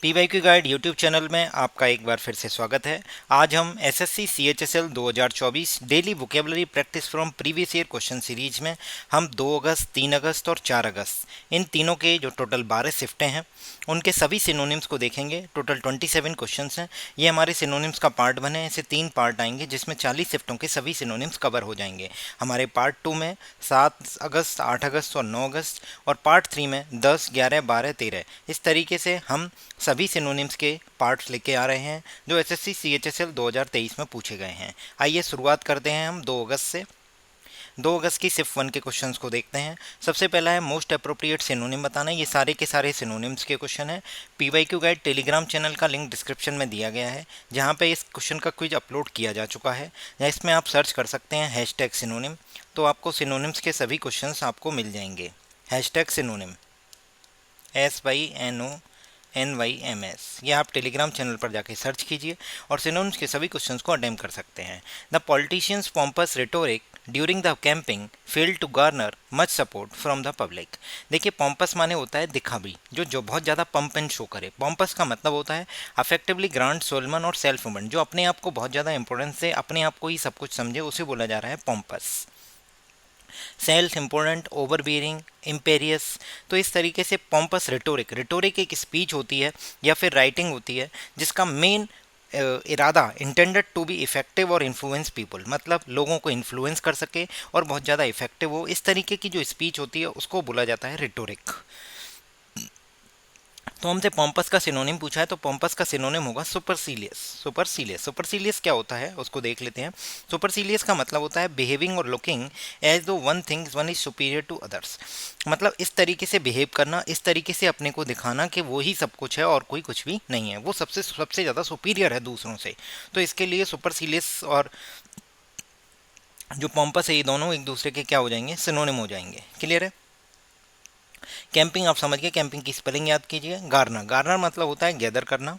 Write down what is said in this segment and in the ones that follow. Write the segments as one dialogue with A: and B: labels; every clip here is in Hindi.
A: पीवाईक्यू गाइड यूट्यूब चैनल में आपका एक बार फिर से स्वागत है। आज हम SSC CHSL 2024 daily vocabulary practice from previous year question series में हम 2 अगस्त, 3 अगस्त और 4 अगस्त इन तीनों के जो टोटल 12 शिफ्टें हैं उनके सभी सिनोनिम्स को देखेंगे। टोटल 27 क्वेश्चंस हैं। ये हमारे सिनोनिम्स का पार्ट 1 है। ऐसे 3 पार्ट आएंगे जिसमें 40 शिफ्टों के सभी सिनोनिम्स कवर हो जाएंगे। हमारे पार्ट 2 में 7 अगस्त, 8 अगस्त और 9 अगस्त, और पार्ट 3 में 10, 11, 12, 13 इस तरीके से हम सभी सिनोनिम्स के पार्ट्स लेके आ रहे हैं जो एसएससी सीएचएसएल 2023 में पूछे गए हैं। आइए शुरुआत करते हैं हम 2 अगस्त से। 2 अगस्त की सिर्फ 1 के क्वेश्चंस को देखते हैं। सबसे पहला है मोस्ट अप्रोप्रिएट सिनोनिम बताना। ये सारे के सारे सिनोनिम्स के क्वेश्चन है। पीवाईक्यू गाइड टेलीग्राम चैनल का लिंक डिस्क्रिप्शन में दिया गया है, जहाँ पे इस क्वेश्चन का क्विज अपलोड किया जा चुका है, या इसमें आप सर्च कर सकते हैं हैशटैग सिनोनिम, तो आपको सिनोनिम्स के सभी क्वेश्चंस आपको मिल जाएंगे। हैशटैग सिनोनिम SYNONYMS, ये आप टेलीग्राम चैनल पर जाके सर्च कीजिए और सिनोनिम्स के सभी क्वेश्चंस को अटेम्प्ट कर सकते हैं। The politicians pompous rhetoric during the camping failed to garner much support from the public. देखिए, पॉम्पस माने होता है दिखावी, जो बहुत ज़्यादा पंप एंड शो करे। पॉम्पस का मतलब होता है अफेक्टिवली ग्रांड सोलमन और सेल्फ मूवमेंट, जो अपने आप को बहुत ज़्यादा इंपॉर्टेंस से अपने आप को ही सब कुछ समझे, उसे बोला जा रहा है pompous. Self important, overbearing, imperious. तो इस तरीके से पॉम्पस रिटोरिक एक स्पीच होती है या फिर राइटिंग होती है जिसका मेन इरादा इंटेंडेड टू बी इफेक्टिव और इन्फ्लुएंस पीपल, मतलब लोगों को इन्फ्लुएंस कर सके और बहुत ज़्यादा इफेक्टिव हो। इस तरीके की जो स्पीच होती है उसको बोला जाता है रिटोरिक। तो हमसे पॉम्पस का सिनोनिम पूछा है, तो पॉम्पस का सिनोनिम होगा सुपरसीलियस। सुपरसीलियस क्या होता है उसको देख लेते हैं। सुपरसीलियस का मतलब होता है बिहेविंग और looking as though one is superior to others. मतलब इस तरीके से बिहेव करना, इस तरीके से अपने को दिखाना कि वो ही सब कुछ है और कोई कुछ भी नहीं है, वो सबसे सबसे ज़्यादा सुपीरियर है दूसरों से। तो इसके लिए सुपरसीलियस और जो पॉम्पस है, ये दोनों एक दूसरे के क्या हो जाएंगे, सिनोनिम हो जाएंगे। क्लियर है। कैंपिंग आप समझ गए। कैंपिंग की स्पेलिंग याद कीजिए। गार्नर मतलब होता है गैदर करना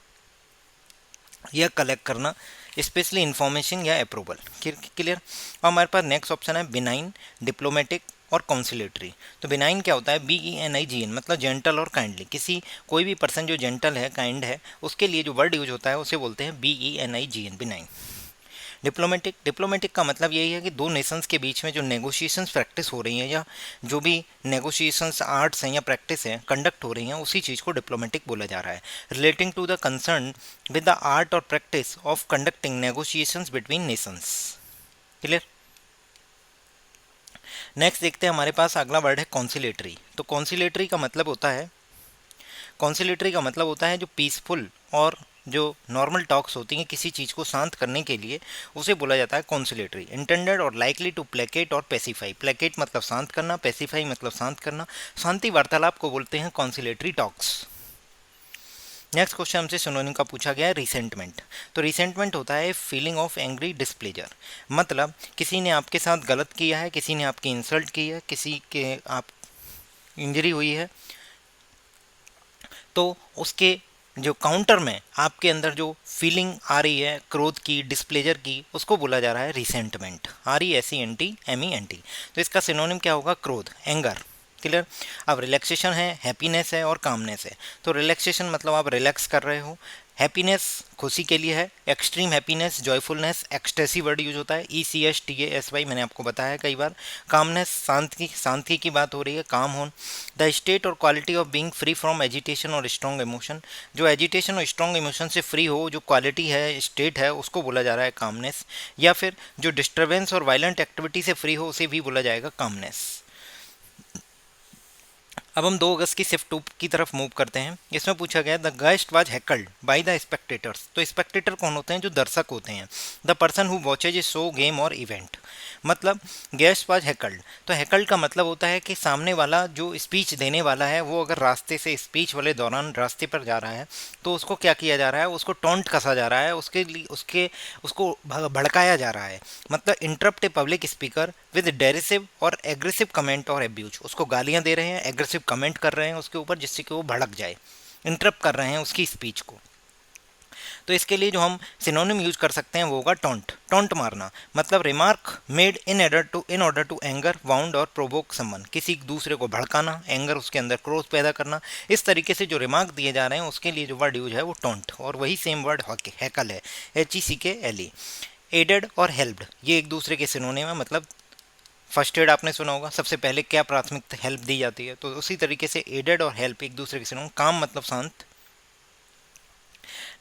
A: या कलेक्ट करना, स्पेशली इंफॉर्मेशन या अप्रूवल। क्लियर। और हमारे पास नेक्स्ट ऑप्शन है बिनाइन, डिप्लोमेटिक और कॉन्सिलेटरी। तो बिनाइन क्या होता है, BENIGN, मतलब जेंटल और काइंडली। कोई भी पर्सन जो जेंटल है, काइंड है, उसके लिए जो वर्ड यूज होता है उसे बोलते हैं BENIGN, बिनाइन। डिप्लोमेटिक का मतलब यही है कि दो नेशंस के बीच में जो नेगोशिएशंस प्रैक्टिस हो रही हैं, या जो भी नेगोशिएशंस आर्ट्स हैं या प्रैक्टिस हैं कंडक्ट हो रही हैं, उसी चीज़ को डिप्लोमेटिक बोला जा रहा है। Relating to the concern with the art और practice of conducting negotiations between nations. Clear. Next देखते हैं, हमारे पास अगला वर्ड है कॉन्सिलेटरी। तो कॉन्सिलेटरी का मतलब होता है जो पीसफुल और जो नॉर्मल टॉक्स होती हैं किसी चीज़ को शांत करने के लिए, उसे बोला जाता है कॉन्सिलेटरी। इंटेंडेड और लाइकली टू प्लेकेट और पेसिफाई। प्लेकेट मतलब शांत करना, पेसिफाई मतलब शांत करना। शांति वार्तालाप को बोलते हैं कॉन्सिलेटरी टॉक्स। नेक्स्ट क्वेश्चन हमसे सिनोनिम का पूछा गया है रिसेंटमेंट। तो रिसेंटमेंट होता है फीलिंग ऑफ एंग्री डिस्प्लेजर, मतलब किसी ने आपके साथ गलत किया है, किसी ने आपकी इंसल्ट की है, किसी के आप इंजरी हुई है, तो उसके जो काउंटर में आपके अंदर जो फीलिंग आ रही है क्रोध की, डिस्प्लेजर की, उसको बोला जा रहा है रिसेंटमेंट। RESENTMENT। तो इसका सिनोनिम क्या होगा, क्रोध, एंगर। क्लियर। अब रिलैक्सेशन है, हैप्पीनेस है और कामनेस है। तो रिलैक्सेशन मतलब आप रिलैक्स कर रहे हो। हैप्पीनेस खुशी के लिए है, extreme happiness, joyfulness, ecstasy word use होता है, ECSTASY, मैंने आपको बताया कई बार। कामनेस शांति की बात हो रही है, काम होन। द स्टेट और quality of being free from agitation और स्ट्रॉन्ग इमोशन, जो एजिटेशन और स्ट्रॉन्ग इमोशन से फ्री हो, जो क्वालिटी है, स्टेट है, उसको बोला जा रहा है कामनेस। या फिर जो डिस्टर्बेंस और वायलेंट एक्टिविटी से फ्री हो, उसे भी बोला जाएगा कामनेस। अब हम 2 अगस्त की शिफ्ट 2 की तरफ मूव करते हैं। इसमें पूछा गया the guest was heckled by the spectators. तो स्पेक्टेटर कौन होते हैं, जो दर्शक होते हैं। The person who watches a show, game और इवेंट। मतलब गेस्ट वाज हैकल्ड, तो हैकल्ड का मतलब होता है कि सामने वाला जो स्पीच देने वाला है, वो अगर रास्ते से स्पीच वाले दौरान रास्ते पर जा रहा है, तो उसको क्या किया जा रहा है, उसको टोंट कसा जा रहा है, उसके लिए उसको भड़काया जा रहा है। मतलब interrupt a public speaker with derisive और एग्रेसिव कमेंट और एब्यूज। उसको गालियां दे रहे हैं, एग्रेसिव कमेंट कर रहे हैं उसके ऊपर, जिससे कि वो भड़क जाए, इंटरप्ट कर रहे हैं उसकी स्पीच को। तो इसके लिए जो हम सिनोनिम यूज कर सकते हैं वो होगा टॉन्ट। टॉन्ट मारना मतलब remark made in order to anger, wound और प्रोवोक समवन, किसी दूसरे को भड़काना, एंगर उसके अंदर क्रोध पैदा करना, इस तरीके से जो रिमार्क दिए जा रहे हैं उसके लिए जो वर्ड यूज है वो टॉन्ट। और वही सेम वर्ड हैकल है, HECKLE। एडेड और हेल्प्ड ये एक दूसरे के सिनोनिम है, मतलब फर्स्ट एड आपने सुना होगा, सबसे पहले क्या प्राथमिक हेल्प दी जाती है, तो उसी तरीके से एडेड और हेल्प एक दूसरे के सिनोनिम। काम मतलब शांत।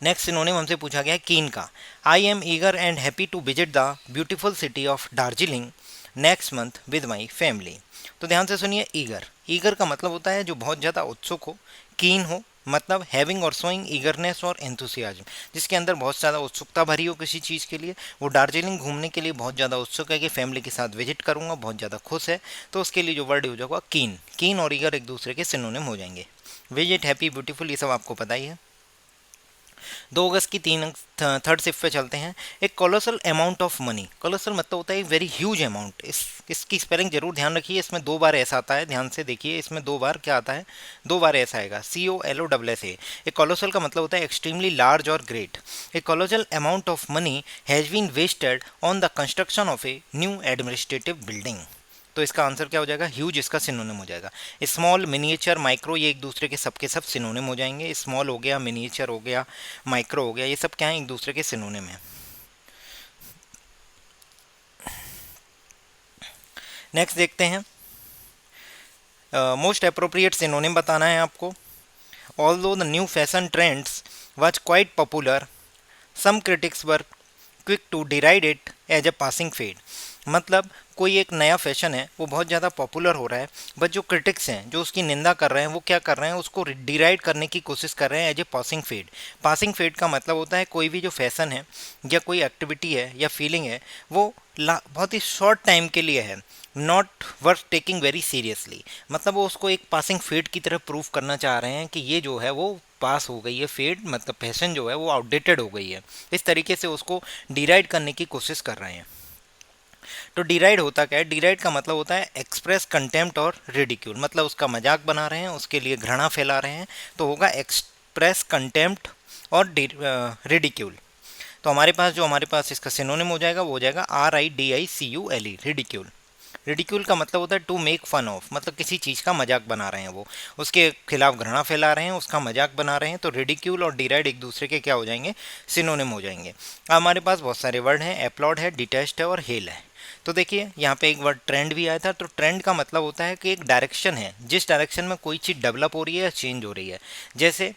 A: नेक्स्ट सिनोनिम हमसे पूछा गया है कीन का। I am eager and happy to visit the beautiful city of Darjeeling next month with my family. तो ध्यान से सुनिए, ईगर। ईगर का मतलब होता है जो बहुत ज़्यादा उत्सुक हो, कीन हो मतलब हैविंग और शोइंग ईगरनेस और एंथुसियाज्म, जिसके अंदर बहुत ज़्यादा उत्सुकता भरी हो किसी चीज़ के लिए। वो दार्जिलिंग घूमने के लिए बहुत ज़्यादा उत्सुक है कि फैमिली के साथ विजिट करूँगा, बहुत ज़्यादा खुश है, तो उसके लिए जो वर्ड यूज होगा कीन। कीन और ईगर एक दूसरे के सिनोनिम हो जाएंगे। विजिट, हैप्पी, ब्यूटीफुल ये सब आपको पता ही है। 2 अगस्त की थर्ड शिफ्ट पे चलते हैं। एक colossal amount of money, colossal मतलब होता है वेरी ह्यूज अमाउंट। इसकी स्पेलिंग जरूर ध्यान रखिए, इसमें 2 बार ऐसा आता है, ध्यान से देखिए, इसमें 2 बार क्या आता है, 2 बार ऐसा आएगा, COLOSSA। एक कोलोसल का मतलब होता है एक्सट्रीमली लार्ज और great. A colossal amount of money has been wasted on the construction of a new administrative building. तो इसका आंसर क्या हो जाएगा, ह्यूज इसका सिनोनिम हो जाएगा। स्मॉल, मिनिएचर, माइक्रो ये एक दूसरे के सबके सब सिनोनिम हो जाएंगे। स्मॉल हो गया, मिनिएचर हो गया, माइक्रो हो गया, ये सब क्या है, एक दूसरे के सिनोनिम है। नेक्स्ट देखते हैं, मोस्ट अप्रोप्रिएट सिनोनिम बताना है आपको। Although the new fashion trends was quite popular, some critics were quick to deride it as a passing fad. मतलब कोई एक नया फैशन है, वो बहुत ज़्यादा पॉपुलर हो रहा है, बट जो क्रिटिक्स हैं जो उसकी निंदा कर रहे हैं वो क्या कर रहे हैं, उसको डिराइड करने की कोशिश कर रहे हैं as a passing fad. Passing fad का मतलब होता है कोई भी जो फैशन है या कोई एक्टिविटी है या फीलिंग है वो बहुत ही शॉर्ट टाइम के लिए है, not worth taking very seriously. मतलब वो उसको एक पासिंग फेड की तरह प्रूव करना चाह रहे हैं कि ये जो है वो पास हो गई है, फेड मतलब फैशन जो है वो आउटडेटेड हो गई है, इस तरीके से उसको डिराइड करने की कोशिश कर रहे हैं। तो डिराइड होता क्या है, डिराइड का मतलब होता है एक्सप्रेस कंटेम्प्ट और रिडिक्यूल, मतलब उसका मजाक बना रहे हैं, उसके लिए घृणा फैला रहे हैं, तो होगा एक्सप्रेस कंटेम्प्ट और रिडिक्यूल। तो हमारे पास इसका सिनोनिम हो जाएगा वो हो जाएगा RIDICULE, रिडिक्यूल। रिडिक्यूल का मतलब होता है टू मेक फन ऑफ, मतलब किसी चीज़ का मजाक बना रहे हैं, वो उसके खिलाफ घृणा फैला रहे हैं, उसका मजाक बना रहे हैं। तो रिडिक्यूल और डिराइड एक दूसरे के क्या हो जाएंगे, सिनोनिम हो जाएंगे। हमारे पास बहुत सारे वर्ड हैं, एप्लॉड है, डिटेस्ट है और हेल है। तो देखिए यहाँ पे एक वर्ड ट्रेंड भी आया था। तो ट्रेंड का मतलब होता है कि एक डायरेक्शन है, जिस डायरेक्शन में कोई चीज़ डेवलप हो रही है या चेंज हो रही है। जैसे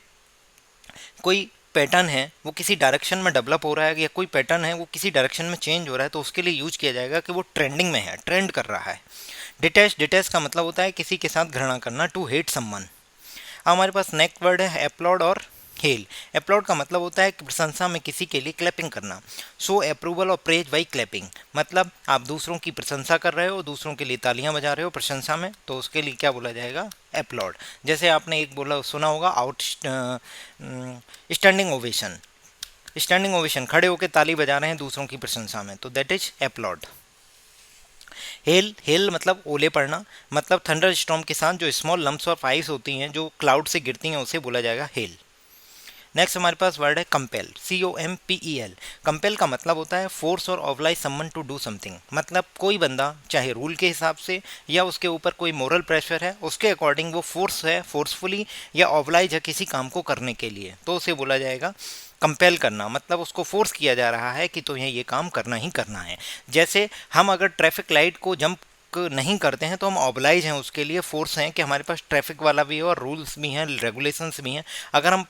A: कोई पैटर्न है वो किसी डायरेक्शन में डेवलप हो रहा है या कोई पैटर्न है वो किसी डायरेक्शन में चेंज हो रहा है, तो उसके लिए यूज किया जाएगा कि वो ट्रेंडिंग में है, ट्रेंड कर रहा है। डिटेस्ट का मतलब होता है किसी के साथ घृणा करना, टू हेट समवन। हमारे पास नेक्स्ट वर्ड है एप्लॉड और हेल। एप्लॉड का मतलब होता है कि प्रशंसा में किसी के लिए क्लैपिंग करना, शो अप्रूवल और प्रेज बाई क्लैपिंग। मतलब आप दूसरों की प्रशंसा कर रहे हो, दूसरों के लिए तालियां बजा रहे हो प्रशंसा में, तो उसके लिए क्या बोला जाएगा, एप्लॉड। जैसे आपने एक बोला सुना होगा, स्टैंडिंग ओवेशन। स्टैंडिंग ओवेशन, खड़े होकर ताली बजा रहे हैं दूसरों की प्रशंसा में, तो दैट इज एप्लॉड। हेल, हेल मतलब ओले पड़ना, मतलब थंडर स्टॉर्म के साथ जो स्मॉल लम्प्स ऑफ आइस होती हैं जो क्लाउड से गिरती हैं उसे बोला जाएगा हेल। नेक्स्ट हमारे पास वर्ड है कंपेल, COMPEL। कंपेल का मतलब होता है फोर्स और oblige someone to do something. मतलब कोई बंदा चाहे रूल के हिसाब से या उसके ऊपर कोई मोरल प्रेशर है, उसके अकॉर्डिंग वो फोर्स है, फोर्सफुली या ऑब्लाइज है किसी काम को करने के लिए, तो उसे बोला जाएगा कंपेल करना। मतलब उसको फोर्स किया जा रहा है कि तुम्हें ये काम करना ही करना है। जैसे हम अगर ट्रैफिक लाइट को जंप नहीं करते हैं तो हम ऑब्लाइज हैं, उसके लिए फोर्स हैं कि हमारे पास ट्रैफिक वाला भी है और रूल्स भी हैं, रेगुलेशंस भी हैं। अगर हम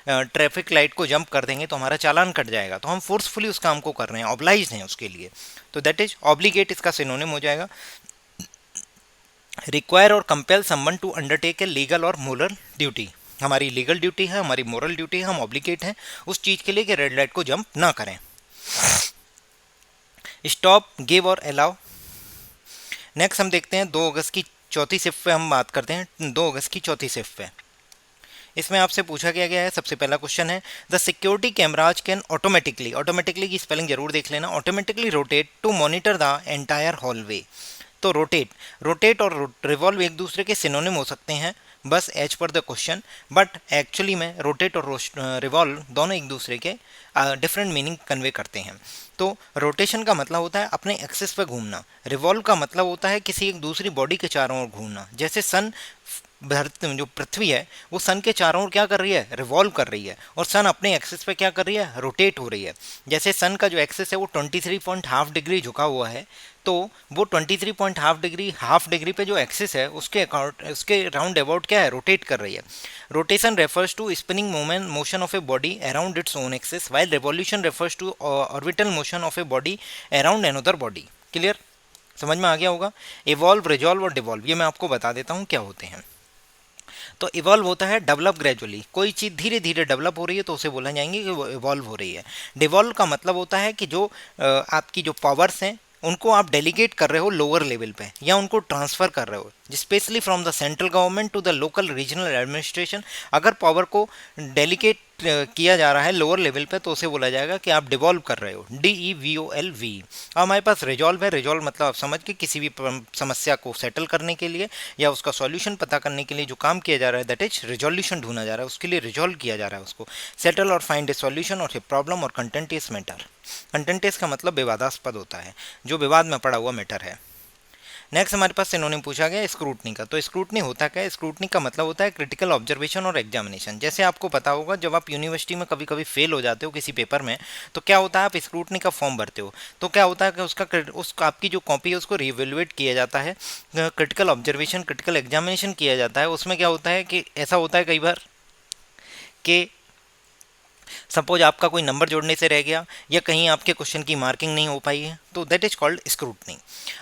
A: ट्रैफिक लाइट को जंप कर देंगे तो हमारा चालान कट जाएगा, तो हम फोर्सफुली उस काम को कर रहे हैं, ऑब्लाइज हैं उसके लिए, तो दैट इज ऑब्लिगेट, इसका सिनोनिम हो जाएगा। रिक्वायर और compel someone to undertake a legal और मोरल ड्यूटी। हमारी लीगल ड्यूटी है, हमारी मोरल ड्यूटी है, हम ऑब्लिगेट हैं उस चीज़ के लिए कि रेड लाइट को जंप ना करें। स्टॉप, गिव और अलाउ। नेक्स्ट हम देखते हैं 2 अगस्त की चौथी शिफ्ट पे हम बात करते हैं। 2 अगस्त की चौथी शिफ्ट पे इसमें आपसे पूछा गया है, सबसे पहला क्वेश्चन है the security cameras can automatically, automatically की स्पेलिंग जरूर देख लेना, automatically rotate to monitor the entire hallway. तो रोटेट और रिवॉल्व एक दूसरे के सिनोनिम हो सकते हैं, बस as per the question, but actually में रोटेट और रिवॉल्व दोनों एक दूसरे के डिफरेंट मीनिंग कन्वे करते हैं। तो रोटेशन का मतलब होता है अपने एक्सिस पे घूमना, रिवॉल्व का मतलब होता है किसी एक दूसरी बॉडी के चारों ओर घूमना। जैसे सन, जो पृथ्वी है वो सन के चारों ओर क्या कर रही है, रिवॉल्व कर रही है, और सन अपने एक्सिस पे क्या कर रही है, रोटेट हो रही है। जैसे सन का जो एक्सिस है वो 23.5 डिग्री झुका हुआ है, तो वो 23.5 डिग्री, हाफ डिग्री पे जो एक्सिस है उसके अकाउंट, उसके राउंड अबाउट क्या है, रोटेट कर रही है। Rotation refers to spinning moment motion of a body around its own axis, while revolution refers to orbital motion of a body around another body. Clear, समझ में आ गया होगा। इवॉल्व, रिजॉल्व और डिवॉल्व ये मैं आपको बता देता हूँ क्या होते हैं। तो इवॉल्व होता है डेवलप ग्रेजुअली, कोई चीज़ धीरे धीरे डेवलप हो रही है तो उसे बोला जाएंगे कि वो इवॉल्व हो रही है। डिवॉल्व का मतलब होता है कि जो आपकी जो पावर्स हैं उनको आप डेलीगेट कर रहे हो लोअर लेवल पे, या उनको ट्रांसफ़र कर रहे हो specially from the central government to the local regional administration. अगर पावर को डेलीगेट किया जा रहा है लोअर लेवल पे तो उसे बोला जाएगा कि आप डिवॉल्व कर रहे हो, DEVOLV। अब हमारे पास रिजॉल्व है, रिजॉल्व मतलब आप समझ के किसी भी समस्या को सेटल करने के लिए या उसका सॉल्यूशन पता करने के लिए जो काम किया जा रहा है, दैट इज रिजोल्यूशन ढूंढा जा रहा है, उसके लिए रिजॉल्व किया जा रहा है उसको। सेटल और फाइंड ए सॉल्यूशन और ए प्रॉब्लम और कंटेंटियस मैटर। कंटेंटियस का मतलब विवादास्पद होता है, जो विवाद में पड़ा हुआ मैटर है। नेक्स्ट हमारे पास सिनोनिम पूछा गया स्क्रूटनी का। तो स्क्रूटनी होता क्या है, स्क्रूटनी का मतलब होता है क्रिटिकल ऑब्जर्वेशन और एग्जामिनेशन। जैसे आपको पता होगा जब आप यूनिवर्सिटी में कभी कभी फेल हो जाते हो किसी पेपर में, तो क्या होता है, आप स्क्रूटनी का फॉर्म भरते हो, तो क्या होता है कि उसका आपकी जो कॉपी है उसको रिवेलुएट किया जाता है, क्रिटिकल ऑब्जर्वेशन, क्रिटिकल एग्जामिनेशन किया जाता है। उसमें क्या होता है कि ऐसा होता है कई बार कि सपोज आपका कोई नंबर जोड़ने से रह गया या कहीं आपके क्वेश्चन की मार्किंग नहीं हो पाई है, तो दैट इज कॉल्ड स्क्रूटनी।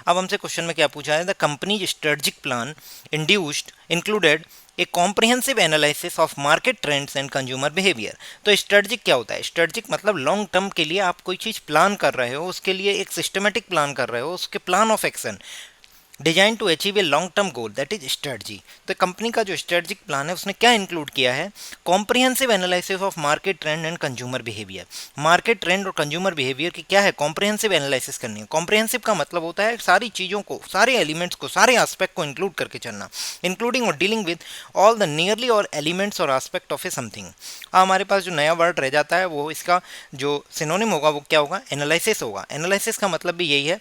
A: अब हमसे क्वेश्चन में क्या पूछा है, the company strategic plan induced included A comprehensive analysis of market trends and consumer behaviour. तो स्ट्रेटजिक क्या होता है, स्ट्रेटजिक मतलब लॉन्ग टर्म के लिए आप कोई चीज़ प्लान कर रहे हो, उसके लिए एक सिस्टमेटिक प्लान कर रहे हो, उसके plan of action design to achieve a long term goal, that is strategy. तो कंपनी का जो स्ट्रेटजिक प्लान है उसने क्या इंक्लूड किया है, comprehensive analysis of market trend and consumer behaviour. Market trend और कंज्यूमर बिहेवियर की क्या है, कॉम्प्रिहेंसिव एनालिसिस करनी है। कॉम्प्रिहेंसिव का मतलब होता है सारी चीज़ों को, सारे एलिमेंट्स को, सारे एस्पेक्ट को इंक्लूड करके चलना, इंक्लूडिंग और dealing with all the nearly और एलिमेंट्स और एस्पेक्ट ऑफ ए समथिंग। हमारे पास जो नया वर्ड रह जाता है वो इसका जो सिनोनिम होगा वो क्या होगा, एनालिसिस होगा। एनालिसिस का मतलब भी यही है,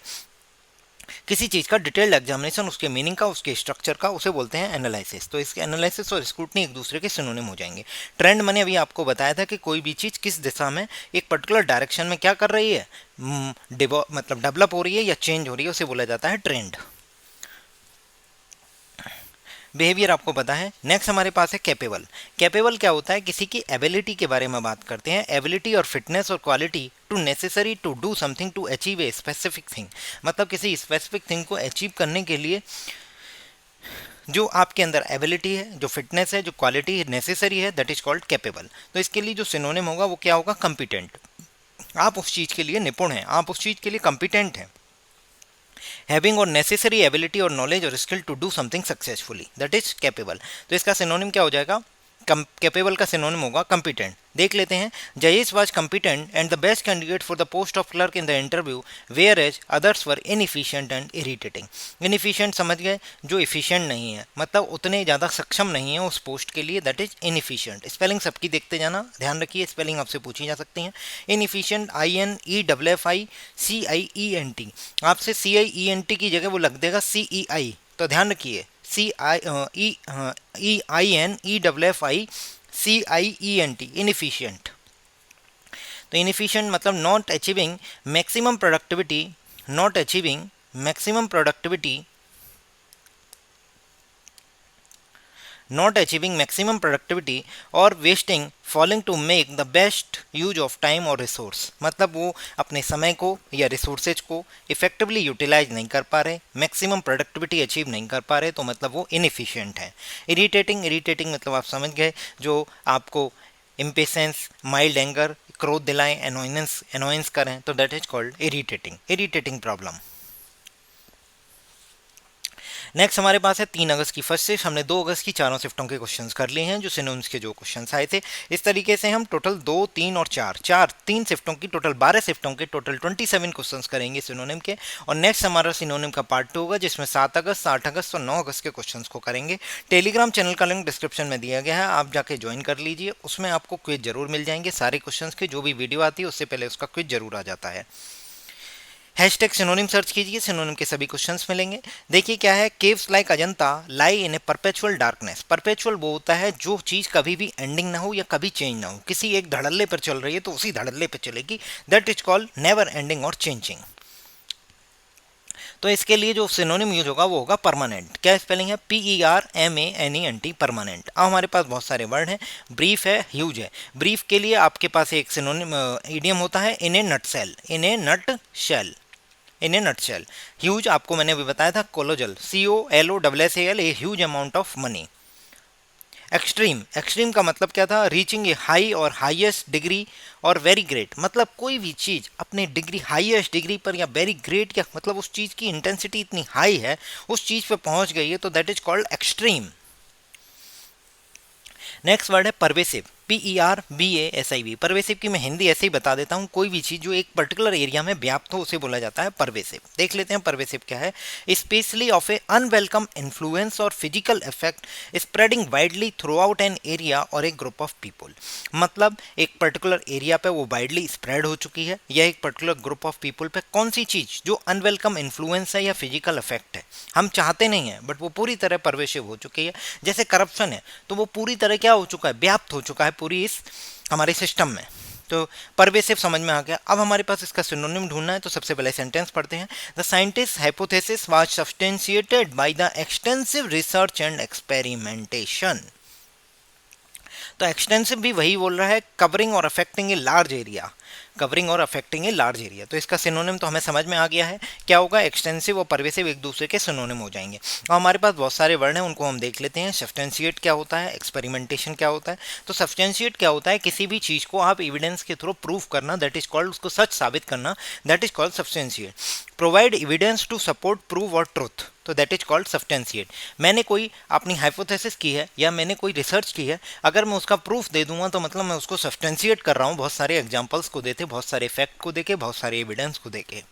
A: किसी चीज़ का डिटेल्ड एग्जामिनेशन, उसके मीनिंग का, उसके स्ट्रक्चर का, उसे बोलते हैं एनालिसिस। तो इसके एनालिसिस और स्क्रूटनी एक दूसरे के सिनोनिम हो जाएंगे। ट्रेंड मैंने अभी आपको बताया था कि कोई भी चीज़ किस दिशा में एक पर्टिकुलर डायरेक्शन में क्या कर रही है, मतलब डेवलप हो रही है या चेंज हो रही है, उसे बोला जाता है ट्रेंड। बिहेवियर आपको पता है। नेक्स्ट हमारे पास है कैपेबल। कैपेबल क्या होता है, किसी की एबिलिटी के बारे में बात करते हैं, एबिलिटी और फिटनेस और quality to necessary to do something to achieve a specific thing. मतलब किसी स्पेसिफिक थिंग को अचीव करने के लिए जो आपके अंदर एबिलिटी है, जो फिटनेस है, जो क्वालिटी नेसेसरी है, दैट इज कॉल्ड कैपेबल। तो इसके लिए जो सिनोनिम होगा वो क्या होगा, कॉम्पिटेंट। आप उस चीज़ के लिए निपुण हैं, आप उस चीज़ के लिए कॉम्पिटेंट हैं। हैविंग और नेसेसरी एबिलिटी और नॉलेज और skill to do something successfully, that is capable. तो इसका सिनोनिम क्या हो जाएगा, कैपेबल का सिनोनिम होगा कॉम्पिटेंट। देख लेते हैं, Jayesh was competent and the best candidate for the post of clerk in the interview, where as others were inefficient and irritating. Inefficient समझ गए, जो एफिशिएंट नहीं है, मतलब उतने ज़्यादा सक्षम नहीं है उस पोस्ट के लिए, दैट इज इनएफिशिएंट। स्पेलिंग सबकी देखते जाना, ध्यान रखिए, स्पेलिंग आपसे पूछी जा सकती है। इनएफिशिएंट INEFFICIENT, आपसे CIENT की जगह वो लग देगा CEI, तो ध्यान रखिए, INEFFICIENT, इनएफिशिएंट। तो इनएफिशिएंट मतलब not achieving maximum productivity, not achieving maximum productivity, not achieving maximum productivity और wasting falling to make the best use of time और रिसोर्स। मतलब वो अपने समय को या रिसोर्सेज को इफेक्टिवली यूटिलाइज नहीं कर पा रहे, मैक्सिमम प्रोडक्टिविटी अचीव नहीं कर पा रहे, तो मतलब वो इनएफिशिएंट है। इरिटेटिंग, इरिटेटिंग मतलब आप समझ गए, जो आपको इम्पेशेंस, माइल्ड एंगर, क्रोध दिलाएं, एनोइनेंस, एनोइंस करें, तो that is called irritating, irritating problem. Next हमारे पास है 3 अगस्त की फर्स्ट शिफ्ट। हमने 2 अगस्त की चारों शिफ्टों के क्वेश्चंस कर लिए हैं, जो सिनोनिम्स के जो क्वेश्चंस आए थे। इस तरीके से हम टोटल 2, 3 और 4 तीन शिफ्टों की टोटल 12 शिफ्टों के टोटल 27 क्वेश्चंस करेंगे सिनोनिम के। और नेक्स्ट हमारा सिनोनिम का पार्ट 2 होगा, जिसमें 7 अगस्त, 8 अगस्त और 9 अगस्त के क्वेश्चंस को करेंगे। टेलीग्राम चैनल का लिंक डिस्क्रिप्शन में दिया गया है, आप जाके ज्वाइन कर लीजिए। उसमें आपको क्विज जरूर मिल जाएंगे, सारे क्वेश्चंस के जो भी वीडियो आती है उससे पहले उसका क्विज जरूर आ जाता है। हैशटैग सिनोनिम सर्च कीजिए, सिनोनिम के सभी क्वेश्चंस मिलेंगे। देखिए क्या है, केव्स लाइक अजंता लाई इन ए परपेचुअल डार्कनेस। परपेचुअल वो होता है जो चीज कभी भी एंडिंग ना हो या कभी चेंज ना हो, किसी एक धड़ल्ले पर चल रही है तो उसी धड़ल्ले पर चलेगी, that is called never ending और चेंजिंग। तो इसके लिए जो सिनोनिम यूज होगा वो होगा परमानेंट। क्या स्पेलिंग है, PERMANENT, परमानेंट। अब हमारे पास बहुत सारे वर्ड हैं। ब्रीफ है, ह्यूज है। ब्रीफ के लिए आपके पास एक सिनोनिम इडियम होता है, इन ए नटसेल, इन ए नट शेल, इन ए नटशेल। ह्यूज आपको मैंने अभी बताया था, colossal, COLOSSAL, a huge amount of money. Extreme, extreme का मतलब क्या था, रीचिंग ए हाई और हाईएस्ट डिग्री और वेरी ग्रेट। मतलब कोई भी चीज़ अपने डिग्री, हाईएस्ट डिग्री पर या वेरी ग्रेट, या मतलब उस चीज़ की इंटेंसिटी इतनी हाई है, उस चीज़ पे पहुंच गई है, तो that is called extreme. Next word है परवेसिव, PERVASIV। परवेसिव की मैं हिंदी ऐसे ही बता देता हूँ, कोई भी चीज़ जो एक पर्टिकुलर एरिया में व्याप्त हो उसे बोला जाता है परवेसिव। देख लेते हैं परवेसिव क्या है। Especially of a unwelcome influence और physical effect spreading widely throughout an area और ए ग्रुप ऑफ पीपल। मतलब एक पर्टिकुलर एरिया पे वो वाइडली स्प्रेड हो चुकी है, या एक पर्टिकुलर ग्रुप ऑफ पीपल पे कौन सी चीज़ जो अनवेलकम इन्फ्लुएंस है या फिजिकल इफेक्ट है, हम चाहते नहीं है बट वो पूरी तरह परवेसिव हो चुकी है। जैसे करप्शन है, तो वो पूरी तरह क्या हो चुका है, व्याप्त हो चुका है पूरी इस हमारे सिस्टम में। तो परवेसिव समझ में आ गया। अब हमारे पास इसका सिनोनिम ढूंढना है, तो सबसे पहले सेंटेंस पढ़ते हैं। The scientist hypothesis was substantiated by the extensive research and experimentation. तो एक्सटेंसिव भी वही बोल रहा है, कवरिंग और affecting a large area, covering और अफेक्टिंग ए लार्ज एरिया। तो इसका सिनोनिम तो हमें समझ में आ गया है, क्या होगा, एक्सटेंसिव और परवेसिव एक दूसरे के सिनोनिम हो जाएंगे। और हमारे पास बहुत सारे वर्ड हैं, उनको हम देख लेते हैं। सब्सटेंशिएट क्या होता है, एक्सपेरिमेंटेशन क्या होता है। तो सब्सटेंशिएट क्या होता है, किसी भी चीज़ को आप एविडेंस के थ्रू प्रूव करना, दैट इज कॉल्ड, उसको सच साबित करना, that is called substantiate. Provide evidence to support prove और ट्रुथ, तो दैट इज कॉल्ड सब्सटेंशिएट। मैंने कोई अपनी हाइपोथेसिस की है या मैंने कोई रिसर्च की है, अगर मैं उसका प्रूफ दे दूंगा तो मतलब मैं उसको सब्सटेंशिएट कर रहा हूँ, बहुत सारे एग्जांपल्स को देते, बहुत सारे फैक्ट को देके, बहुत सारे एविडेंस को देके।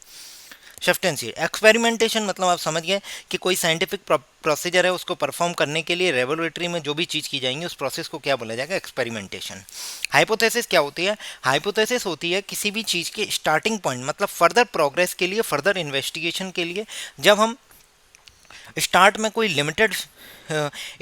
A: सब्सटेंशिएट। एक्सपेरिमेंटेशन मतलब आप समझ गए कि कोई साइंटिफिक प्रोसीजर है, उसको परफॉर्म करने के लिए लेबोरेटरी में जो भी चीज़ की जाएंगी उस प्रोसेस को क्या बोला जाएगा, एक्सपेरिमेंटेशन। हाइपोथेसिस क्या होती है, हाइपोथेसिस होती है किसी भी चीज़ के स्टार्टिंग पॉइंट, मतलब फर्दर प्रोग्रेस के लिए, फर्दर इन्वेस्टिगेशन के लिए, जब हम स्टार्ट में कोई लिमिटेड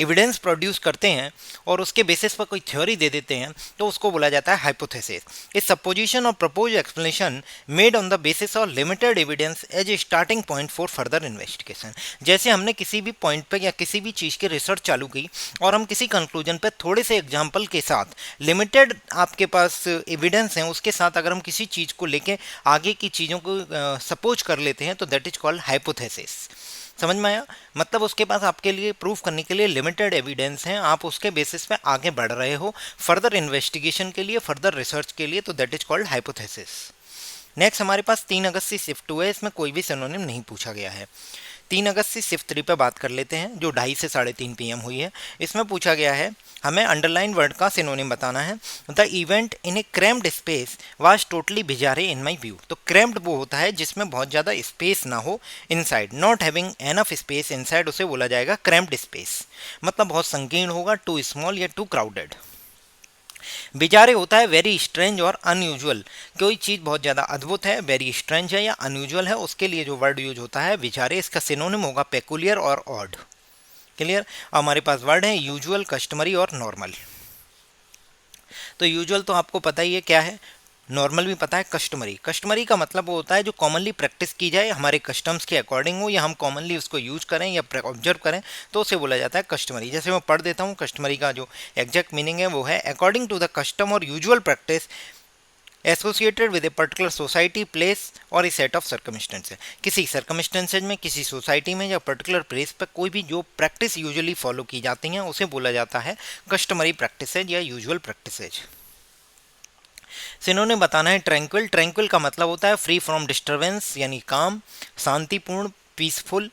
A: एविडेंस प्रोड्यूस करते हैं और उसके बेसिस पर कोई थ्योरी दे देते हैं, तो उसको बोला जाता है हाइपोथेसिस। इस सपोजिशन और propose explanation made on the basis of limited evidence as a starting point for further investigation. जैसे हमने किसी भी पॉइंट पे या किसी भी चीज़ की रिसर्च चालू की और हम किसी कंक्लूजन पे थोड़े से एग्जाम्पल के साथ, लिमिटेड आपके पास एविडेंस हैं उसके साथ, अगर हम किसी चीज़ को लेके आगे की चीज़ों को सपोज कर लेते हैं, तो दैट इज कॉल्ड हाइपोथेसिस। समझ में आया, मतलब उसके पास आपके लिए प्रूफ करने के लिए लिमिटेड एविडेंस हैं, आप उसके बेसिस पे आगे बढ़ रहे हो फर्दर इन्वेस्टिगेशन के लिए, फर्दर रिसर्च के लिए, तो that is called hypothesis. Next हमारे पास 3 अगस्त से शिफ्ट 2 है, इसमें कोई भी सिनोनिम नहीं पूछा गया है। 3 अगस्त से शिफ्ट 3 पे बात कर लेते हैं, जो 2:30 से 3:30 PM हुई है। इसमें पूछा गया है, हमें अंडरलाइन वर्ड का सिनोनिम बताना है। The event in A cramped space was totally बिजारे in my view. तो क्रैम्प्ड वो होता है जिसमें बहुत ज़्यादा स्पेस ना हो inside, not having enough space inside, उसे बोला जाएगा क्रैम्प्ड स्पेस। मतलब बहुत संकीर्ण होगा, टू स्मॉल या टू क्राउडेड। बिजारे होता है वेरी स्ट्रेंज और अनयूजुअल, कोई चीज़ बहुत ज़्यादा अद्भुत है, वेरी स्ट्रेंज है या अनयूजुअल है, उसके लिए जो वर्ड यूज होता है बिजारे, इसका सिनोनिम होगा पेकुलियर और ऑड। क्लियर। हमारे पास वर्ड है यूजुअल, कस्टमरी और नॉर्मल। तो यूजुअल तो आपको पता ही है क्या है, नॉर्मल भी पता है, कस्टमरी, कस्टमरी का मतलब वो होता है जो कॉमनली प्रैक्टिस की जाए, हमारे कस्टम्स के अकॉर्डिंग हो, या हम कॉमनली उसको यूज करें या ऑब्जर्व करें, तो उसे बोला जाता है कस्टमरी। जैसे मैं पढ़ देता हूँ, कस्टमरी का जो एग्जैक्ट मीनिंग है वो है अकॉर्डिंग टू द कस्टम और usual practice associated with a particular society, place और ए सेट ऑफ सर्कमस्टेंसेज। किसी सर्कमस्टेंसेज में, किसी सोसाइटी में या पर्टिकुलर प्लेस पर कोई भी जो प्रैक्टिस यूजुअली फॉलो की जाती हैं उसे बोला जाता है कस्टमरी प्रैक्टिसेज या यूजुअल प्रैक्टिसेज। सिनोनिम बताना है ट्रैंक्विल। ट्रैंक्विल का मतलब होता है फ्री फ्रॉम डिस्टर्बेंस, यानी काम, शांतिपूर्ण, पीसफुल,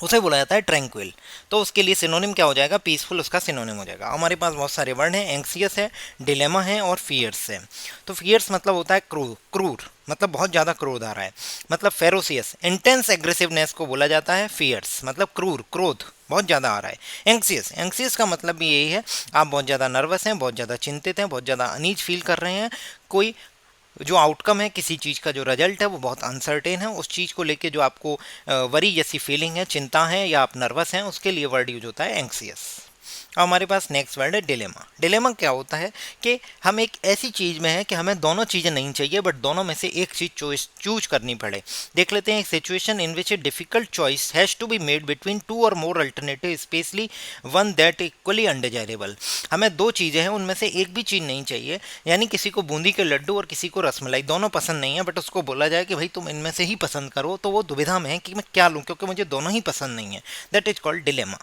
A: उसे बोला जाता है ट्रैंक्विल। तो उसके लिए सिनोनिम क्या हो जाएगा, पीसफुल उसका सिनोनिम हो जाएगा। हमारे पास बहुत सारे वर्ड हैं, एंक्सियस है, डिलेमा है और फियर्स है। तो फियर्स मतलब होता है क्रूर, क्रूर मतलब बहुत ज़्यादा क्रोध आ रहा है, मतलब फेरोसियस, इंटेंस एग्रेसिवनेस को बोला जाता है फियर्स, मतलब क्रूर, क्रोध बहुत ज़्यादा आ रहा है। एंक्सियस, एंक्सियस का मतलब भी यही है, आप बहुत ज़्यादा नर्वस हैं, बहुत ज़्यादा चिंतित हैं, बहुत ज़्यादा अनीज फील कर रहे हैं, कोई जो आउटकम है किसी चीज़ का, जो रिजल्ट है वो बहुत अनसर्टेन है, उस चीज़ को लेके जो आपको वरी जैसी फीलिंग है, चिंता है या आप नर्वस हैं, उसके लिए वर्ड यूज होता है एंक्सियस। अब हमारे पास नेक्स्ट वर्ड है डिलेमा। डिलेमा क्या होता है कि हम एक ऐसी चीज़ में है कि हमें दोनों चीज़ें नहीं चाहिए, बट दोनों में से एक चीज़ चूज करनी पड़े। देख लेते हैं, एक situation in which a difficult choice has to be made between two और more alternative, especially one that equally undesirable. हमें दो चीज़ें हैं, उनमें से एक भी चीज़ नहीं चाहिए, यानी किसी को बूंदी के लड्डू और किसी को रसमलाई, दोनों पसंद नहीं है, बट उसको बोला जाए कि भाई तुम इनमें से ही पसंद करो, तो वो दुविधा में है कि मैं क्या लूँ, क्योंकि मुझे दोनों ही पसंद नहीं है। That is called dilemma.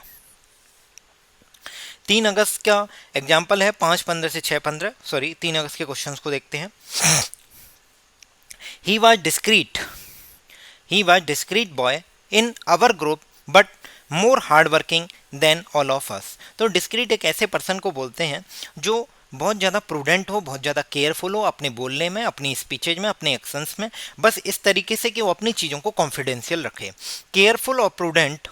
A: 3 अगस्त का एग्जाम्पल है, 5/15 से 6/15, सॉरी 3 अगस्त के क्वेश्चंस को देखते हैं। He was discreet, he was discreet boy in our group but more hard working than all of us. तो डिस्क्रीट एक ऐसे पर्सन को बोलते हैं जो बहुत ज़्यादा प्रूडेंट हो, बहुत ज़्यादा केयरफुल हो अपने बोलने में, अपनी स्पीचेज में, अपने एक्शंस में, बस इस तरीके से कि वो अपनी चीज़ों को कॉन्फिडेंशियल रखे। केयरफुल और prudent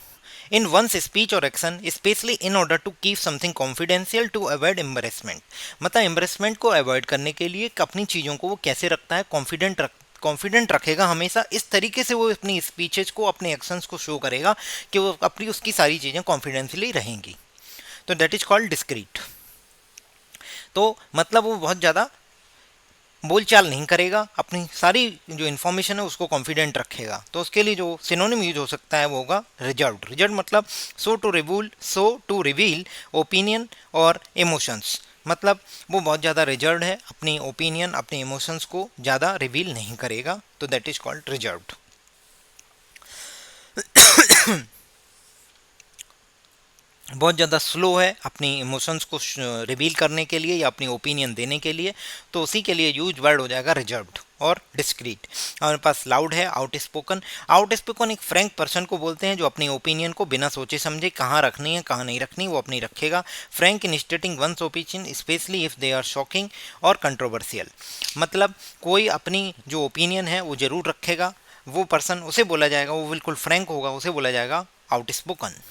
A: in one's speech or action, especially in order to keep something confidential to avoid embarrassment। मतलब एम्बरेसमेंट को अवॉइड करने के लिए अपनी चीज़ों को वो कैसे रखता है, कॉन्फिडेंट रखेगा हमेशा, इस तरीके से वो अपनी स्पीचेज को, अपने एक्शंस को शो करेगा कि वो अपनी उसकी सारी चीज़ें कॉन्फिडेंशियली रहेंगी। तो दैट इज कॉल्ड डिस्क्रीट। तो मतलब वो बहुत ज़्यादा बोलचाल नहीं करेगा, अपनी सारी जो इन्फॉर्मेशन है उसको कॉन्फिडेंट रखेगा। तो उसके लिए जो सिनोनिम यूज हो सकता है वो होगा रिजर्व्ड। रिजर्व मतलब सो टू रिवील ओपिनियन और इमोशंस, मतलब वो बहुत ज़्यादा रिजर्व्ड है, अपनी ओपिनियन, अपने इमोशंस को ज़्यादा रिवील नहीं करेगा, तो दैट इज कॉल्ड रिजर्व्ड। बहुत ज़्यादा स्लो है अपनी इमोशंस को रिवील करने के लिए या अपनी ओपिनियन देने के लिए, तो उसी के लिए यूज वर्ड हो जाएगा रिजर्व्ड और डिस्क्रीट। हमारे पास लाउड है, आउटस्पोकन। आउटस्पोकन एक फ्रैंक पर्सन को बोलते हैं जो अपनी ओपिनियन को बिना सोचे समझे कहाँ रखनी है कहाँ नहीं रखनी वो अपनी रखेगा। Frank in stating one's opinion specially if they are shocking और कंट्रोवर्शियल, मतलब कोई अपनी जो ओपिनियन है वो ज़रूर रखेगा, वो पर्सन उसे बोला जाएगा, वो बिल्कुल फ्रैंक होगा, उसे बोला जाएगा आउटस्पोकन।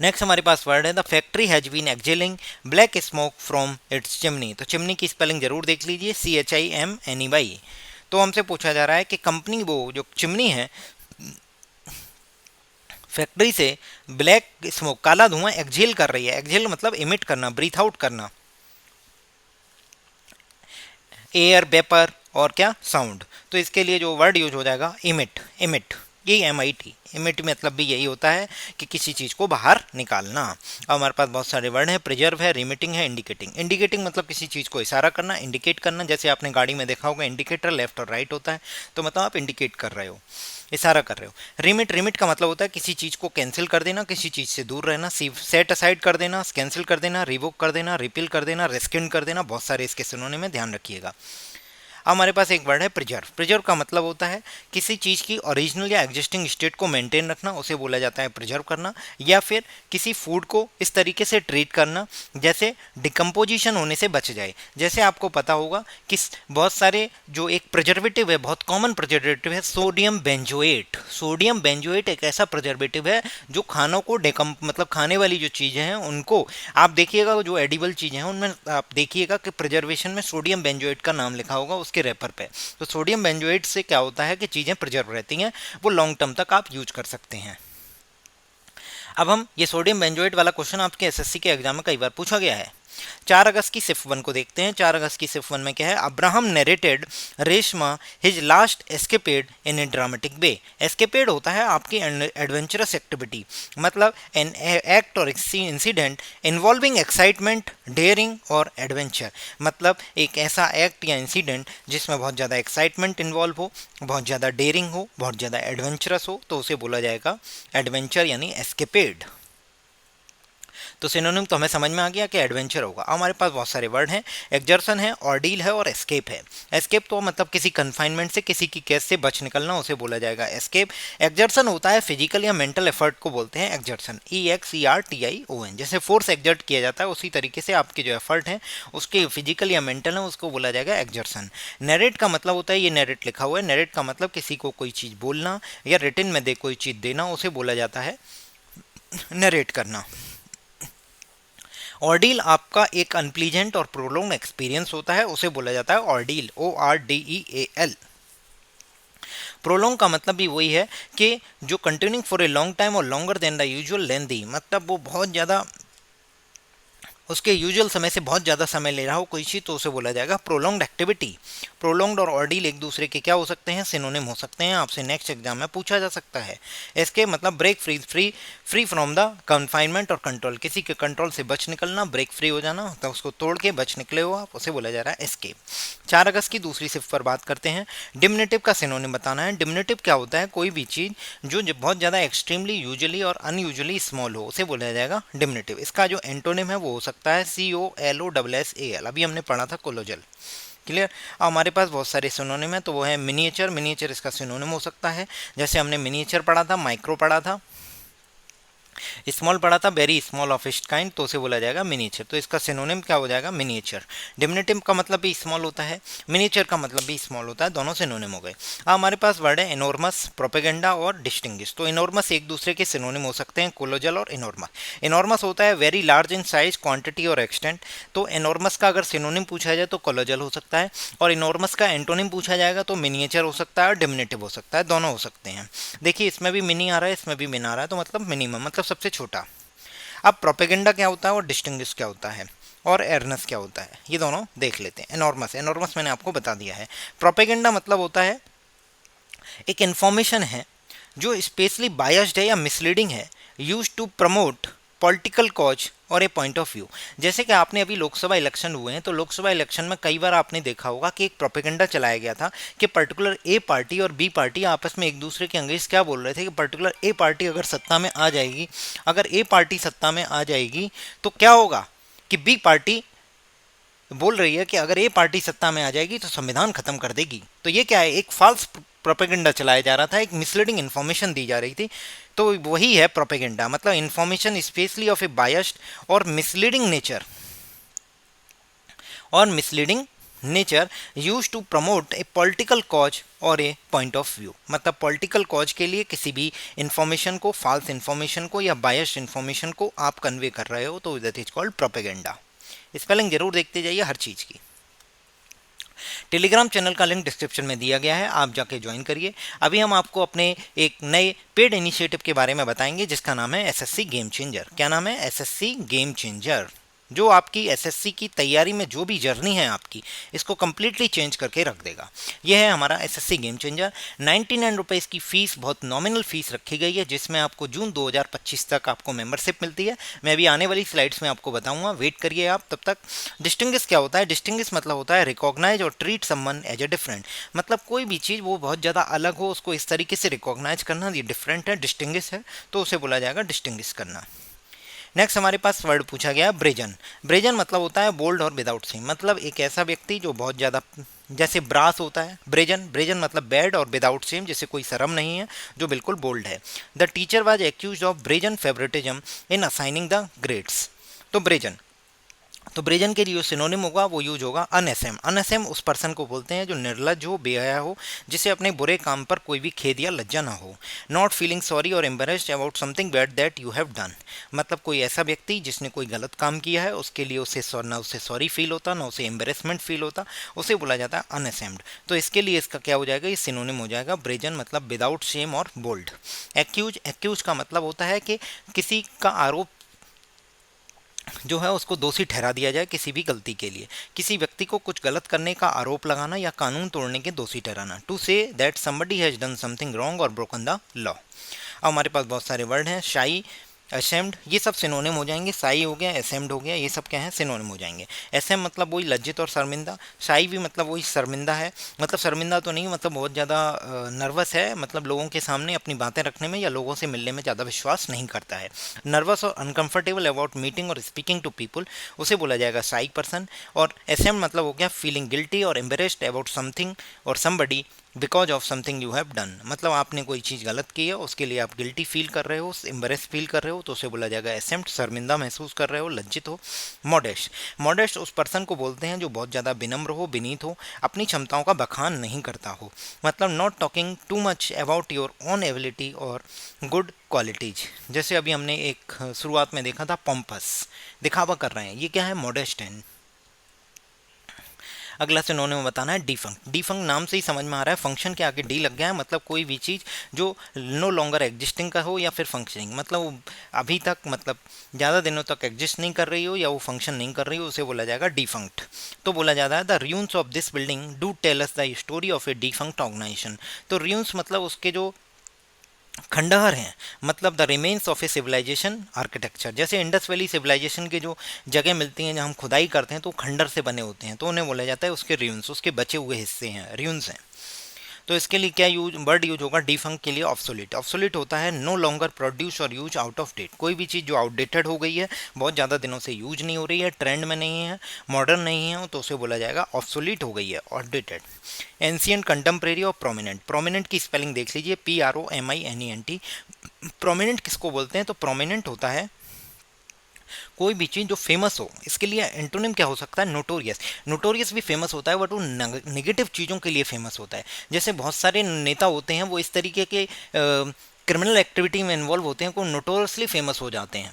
A: नेक्स्ट हमारे पास वर्ड है the factory has been exhaling black smoke from its chimney. तो चिमनी की स्पेलिंग जरूर देख लीजिए, CHIMNEY। तो हमसे पूछा जा रहा है कि कंपनी, वो जो चिमनी है फैक्ट्री से ब्लैक स्मोक, काला धुआं एक्जेल कर रही है। एक्जेल मतलब इमिट करना, ब्रीथ आउट करना, एयर, वेपर और क्या, साउंड। तो इसके लिए जो वर्ड यूज हो जाएगा इमिट, इमिट, ये MIT, इमिट मतलब भी यही होता है कि किसी चीज़ को बाहर निकालना। अब हमारे पास बहुत सारे वर्ड हैं, प्रिजर्व है, रिमिटिंग है, इंडिकेटिंग। इंडिकेटिंग मतलब किसी चीज़ को इशारा करना, इंडिकेट करना, जैसे आपने गाड़ी में देखा होगा इंडिकेटर लेफ्ट और राइट होता है, तो मतलब आप इंडिकेट कर रहे हो, इशारा कर रहे हो। रिमिट, रिमिट का मतलब होता है किसी चीज़ को कैंसिल कर देना, किसी चीज़ से दूर रहना, सेट असाइड कर देना, कैंसिल कर देना, रिवोक कर देना, रिपील कर देना, रेस्किंड कर देना, बहुत सारे इसके सिनोनिम में, ध्यान रखिएगा। हमारे पास एक वर्ड है प्रिजर्व। प्रिजर्व का मतलब होता है किसी चीज़ की ओरिजिनल या एग्जिस्टिंग स्टेट को मेंटेन रखना, उसे बोला जाता है प्रिजर्व करना। या फिर किसी फूड को इस तरीके से ट्रीट करना जैसे डिकम्पोजिशन होने से बच जाए। जैसे आपको पता होगा कि बहुत सारे जो एक प्रिजर्वेटिव है, बहुत कॉमन प्रिजर्वेटिव है सोडियम बेंजोएट। सोडियम बेंजोएट एक ऐसा प्रिजर्वेटिव है जो खानों को मतलब खाने वाली जो चीज़ें हैं उनको, आप देखिएगा जो एडिबल चीज़ें हैं उनमें आप देखिएगा कि प्रिजर्वेशन में सोडियम बेंजोएट का नाम लिखा होगा उसके रेपर पे। तो सोडियम बेंजोएट से क्या होता है कि चीज़ें प्रिजर्व रहती हैं, वो लॉन्ग टर्म तक आप यूज कर सकते हैं। अब हम ये सोडियम बेंजोएट वाला क्वेश्चन आपके SSC के एग्जाम में कई बार पूछा गया है। 4 अगस्त की सिर्फ 1 को देखते हैं। 4 अगस्त की सिर्फ 1 में क्या है, Abraham narrated Reshma his last escapade in a dramatic way. Escapade होता है आपकी एडवेंचरस एक्टिविटी, मतलब एन एक्ट और इंसिडेंट इन्वॉल्विंग एक्साइटमेंट, डेयरिंग और एडवेंचर। मतलब एक ऐसा एक्ट या इंसिडेंट जिसमें बहुत ज़्यादा एक्साइटमेंट इन्वॉल्व हो, बहुत ज़्यादा डेयरिंग हो, बहुत ज़्यादा एडवेंचरस हो, तो उसे बोला जाएगा एडवेंचर यानी एस्केपेड। तो सिनोनिम तो हमें समझ में आ गया कि एडवेंचर होगा। अब हमारे पास बहुत सारे वर्ड हैं, एक्जर्सन है, ऑर्डील है और एस्केप है। एस्केप तो मतलब किसी कन्फाइनमेंट से, किसी की केस से बच निकलना, उसे बोला जाएगा एस्केप। एक्जर्सन होता है फिजिकल या मेंटल एफर्ट को बोलते हैं एक्जर्सन, EXERTION। जैसे फोर्स एक्जर्ट किया जाता है उसी तरीके से आपके जो एफर्ट है उसके फिजिकल या मेंटल है उसको बोला जाएगा एक्जर्सन। नरेट का मतलब होता है, ये नरेट लिखा हुआ है, नरेट का मतलब किसी को कोई चीज़ बोलना या रिटन में दे कोई चीज़ देना, उसे बोला जाता है नरेट करना। ऑर्डील आपका एक अनप्लीजेंट और प्रोलॉन्ग एक्सपीरियंस होता है, उसे बोला जाता है ऑर्डील, ORDEAL। प्रोलॉन्ग का मतलब भी वही है कि जो continuing for a long time और longer than the usual lengthy, मतलब वो बहुत ज़्यादा उसके यूजुअल समय से बहुत ज़्यादा समय ले रहा हो कोई चीज़, तो उसे बोला जाएगा प्रोलॉन्ग्ड एक्टिविटी। प्रोलॉन्ग्ड और ऑर्डील एक दूसरे के क्या हो सकते हैं, सिनोनिम हो सकते हैं, आपसे नेक्स्ट एग्जाम में पूछा जा सकता है। इसके मतलब break free, free from the confinement और कंट्रोल, किसी के कंट्रोल से बच निकलना, ब्रेक फ्री हो जाना, तो उसको तोड़ के बच निकले हो आप, उसे बोला जा रहा है एस्केप। 4 अगस्त की दूसरी सिर्फ पर बात करते हैं। डिमिनेटिव का सिनोनिम बताना है। डिमिनेटिव क्या होता है, कोई भी चीज़ जो बहुत ज़्यादा एक्सट्रीमली, यूजुअली और अनयूजुअली स्मॉल हो, उसे बोला जाएगा डिमिनेटिव। इसका जो एंटोनिम है वो हो सकता है COLOSSAL, अभी हमने पढ़ा था कोलोजल। क्लियर। अब हमारे पास बहुत सारे सिनोनिम है, तो वो है मिनिएचर। मिनिएचर इसका सिनोनिम हो सकता है, जैसे हमने मिनिएचर पढ़ा था, माइक्रो पढ़ा था, स्मॉल पढ़ा था, very small of its kind, तो उसे बोला जाएगा मिनिएचर। तो इसका सिनोनिम क्या हो जाएगा, मिनिएचर। डिमिनेटिव का मतलब भी स्मॉल होता है, मिनिएचर का मतलब भी स्मॉल होता है, दोनों सिनोनिम हो गए। अब हमारे पास वर्ड है इनॉर्मस, प्रोपेगेंडा और डिस्टिंग्विश। तो इनॉर्मस एक दूसरे के सिनोनिम हो सकते हैं, कोलोजल और इनॉर्मस। इनॉर्मस होता है very large in size, quantity और एक्सटेंट। तो इनॉर्मस का अगर सिनोनिम पूछा जाए तो कोलोजल हो सकता है, और इनॉर्मस का एंटोनिम पूछा जाएगा तो मिनिएचर हो सकता है और डिमिनेटिव हो सकता है, दोनों हो सकते हैं। देखिए इसमें भी मिनी आ रहा है, इसमें भी मिन आ रहा है, तो मतलब मिनिमम मतलब सबसे छोटा। अब प्रोपेगेंडा क्या होता है और डिस्टिंग्विश क्या होता है और एर्नस क्या होता है, ये दोनों देख लेते हैं। एनॉर्मस, एनॉर्मस मैंने आपको बता दिया है। प्रोपेगेंडा मतलब होता है एक इन्फॉर्मेशन है जो स्पेशली बायस्ड है या मिसलीडिंग है, use to promote political cause और ए पॉइंट ऑफ व्यू। जैसे कि आपने अभी लोकसभा इलेक्शन हुए हैं, तो लोकसभा इलेक्शन में कई बार आपने देखा होगा कि एक प्रोपेगेंडा चलाया गया था कि पर्टिकुलर ए पार्टी और बी पार्टी आपस में एक दूसरे के अंगेंस्ट क्या बोल रहे थे कि पर्टिकुलर ए पार्टी अगर सत्ता में आ जाएगी, अगर ए पार्टी सत्ता में आ जाएगी तो क्या होगा कि बी पार्टी बोल रही है कि अगर ए पार्टी सत्ता में आ जाएगी तो संविधान खत्म कर देगी। तो ये क्या है, एक फॉल्स प्रोपेगेंडा चलाया जा रहा था, एक मिसलीडिंग इन्फॉर्मेशन दी जा रही थी। तो वही है प्रोपेगेंडा, मतलब information specially of a biased और मिसलीडिंग नेचर, और misleading nature use to promote a political cause और ए पॉइंट ऑफ व्यू। मतलब पॉलिटिकल कॉज के लिए किसी भी इंफॉर्मेशन को, फॉल्स इंफॉर्मेशन को या बायस्ड इंफॉर्मेशन को आप कन्वे कर रहे हो, तो that is called propaganda. Spelling जरूर देखते जाइए हर चीज़ की। टेलीग्राम चैनल का लिंक डिस्क्रिप्शन में दिया गया है, आप जाके ज्वाइन करिए। अभी हम आपको अपने एक नए पेड इनिशिएटिव के बारे में बताएंगे जिसका नाम है एसएससी गेम चेंजर। क्या नाम है, एसएससी गेम चेंजर, जो आपकी एसएससी की तैयारी में जो भी जर्नी है आपकी, इसको कम्प्लीटली चेंज करके रख देगा। यह है हमारा एसएससी गेम चेंजर। 99 रुपीज़ की फ़ीस, बहुत नॉमिनल फ़ीस रखी गई है, जिसमें आपको जून 2025 तक आपको मेंबरशिप मिलती है। मैं अभी आने वाली स्लाइड्स में आपको बताऊंगा, वेट करिए आप तब तक। डिस्टिंग्विश क्या होता है, डिस्टिंग्विश मतलब होता है रिकॉग्नाइज और treat someone as a different. मतलब कोई भी चीज़ वो बहुत ज़्यादा अलग हो, उसको इस तरीके से रिकॉग्नाइज करना, ये डिफरेंट है, डिस्टिंग्विश है, तो उसे बोला जाएगा डिस्टिंग्विश करना। नेक्स्ट हमारे पास वर्ड पूछा गया ब्रेजन। ब्रेजन मतलब होता है बोल्ड और विदाउट सेम, मतलब एक ऐसा व्यक्ति जो बहुत ज़्यादा, जैसे ब्रास होता है ब्रेजन, ब्रेजन मतलब बैड, और विदाउट सेम जैसे कोई शर्म नहीं है, जो बिल्कुल बोल्ड है। The teacher was accuse of brazen favouritism in assigning the grades. तो ब्रेजन, तो ब्रेजन के लिए सिनोनिम होगा वो यूज होगा अनएसेम। अनएसेम उस पर्सन को बोलते हैं जो निर्लज हो, बेहया हो, जिसे अपने बुरे काम पर कोई भी खेद या लज्जा ना हो। नॉट फीलिंग सॉरी और embarrassed about something bad that you have done, मतलब कोई ऐसा व्यक्ति जिसने कोई गलत काम किया है, उसके लिए ना उसे सॉरी फील होता, ना उसे एम्बेरेसमेंट फील होता, उसे बोला जाता है अनएसेम्ड। तो इसके लिए इसका क्या हो जाएगा, ये सिनोनिम हो जाएगा ब्रेजन, मतलब विदाउट शेम और बोल्ड। एक्यूज, एक्यूज का मतलब होता है कि किसी का आरोप जो है उसको दोषी ठहरा दिया जाए किसी भी गलती के लिए, किसी व्यक्ति को कुछ गलत करने का आरोप लगाना या कानून तोड़ने के दोषी ठहराना। To say that somebody has done something wrong और ब्रोकन द लॉ। अब हमारे पास बहुत सारे वर्ड हैं। शाई, असेम्ड, ये सब सिनोनिम हो जाएंगे। साई हो गया, असेम्ड हो गया, ये सब क्या है, सिनोनिम हो जाएंगे। असेम मतलब वही लज्जित और शर्मिंदा, साई भी मतलब वही शर्मिंदा है, मतलब शर्मिंदा तो नहीं, मतलब बहुत ज़्यादा नर्वस है, मतलब लोगों के सामने अपनी बातें रखने में या लोगों से मिलने में ज़्यादा विश्वास नहीं करता है। नर्वस और अनकंफर्टेबल अबाउट मीटिंग और स्पीकिंग टू पीपल, उसे बोला जाएगा साई पर्सन। और असेम्ड मतलब हो गया फीलिंग गिल्टी और एम्बेरेस्ड अबाउट समथिंग और somebody because of something you have done, मतलब आपने कोई चीज़ गलत की है, उसके लिए आप गिल्टी फील कर रहे हो, एम्बेरेस फील कर रहे हो, तो उसे बोला जाएगा एसेम्प्ट, शर्मिंदा महसूस कर रहे हो, लज्जित हो। मॉडेस्ट, मॉडेस्ट उस पर्सन को बोलते हैं जो बहुत ज़्यादा विनम्र हो, विनीत हो, अपनी क्षमताओं का बखान नहीं करता हो, मतलब not talking too much about your own ability और गुड क्वालिटीज। जैसे अभी हमने एक शुरुआत में देखा था पॉम्पस, दिखावा कर रहे हैं, ये क्या है, मॉडेस्ट है। अगला से उन्होंने बताना है डिफंक्ट। डिफंक्ट नाम से ही समझ में आ रहा है, फंक्शन के आगे डी लग गया है, मतलब कोई भी चीज़ जो नो लॉन्गर एग्जिस्टिंग का हो या फिर फंक्शनिंग, मतलब वो अभी तक मतलब ज़्यादा दिनों तक एग्जिस्ट नहीं कर रही हो या वो फंक्शन नहीं कर रही हो, उसे बोला जाएगा डिफंक्ट। तो बोला जाता है the ruins of this building do tell us the story of a defunct organisation. तो ruins मतलब उसके जो खंडहर हैं, मतलब the remains of a civilisation architecture. जैसे इंडस वैली सिविलाइजेशन के जो जगह मिलती हैं जहाँ हम खुदाई करते हैं तो खंडर से बने होते हैं, तो उन्हें बोला जाता है उसके र्यून्स, उसके बचे हुए हिस्से हैं, र्यून्स हैं। तो इसके लिए क्या यूज वर्ड यूज होगा डिफंक के लिए, ऑब्सोलीट। ऑब्सोलीट होता है नो लॉन्गर प्रोड्यूस और यूज आउट ऑफ डेट, कोई भी चीज़ जो आउटडेटेड हो गई है, बहुत ज़्यादा दिनों से यूज नहीं हो रही है, ट्रेंड में नहीं है, मॉडर्न नहीं है, तो उसे बोला जाएगा ऑब्सोलीट हो गई है, आउटडेटेड। एंशियंट, कंटेम्प्रेरी और प्रोमिनेंट। प्रोमिनेंट की स्पेलिंग देख लीजिए, PROMINENT। प्रोमिनेंट किसको बोलते हैं, तो प्रोमिनेंट होता है कोई भी चीज़ जो फेमस हो। इसके लिए एंटोनिम क्या हो सकता है, नोटोरियस। नोटोरियस भी फेमस होता है बट वो नेगेटिव चीज़ों के लिए फेमस होता है। जैसे बहुत सारे नेता होते हैं वो इस तरीके के क्रिमिनल एक्टिविटी में इन्वॉल्व होते हैं, को नोटोरियसली फेमस हो जाते हैं,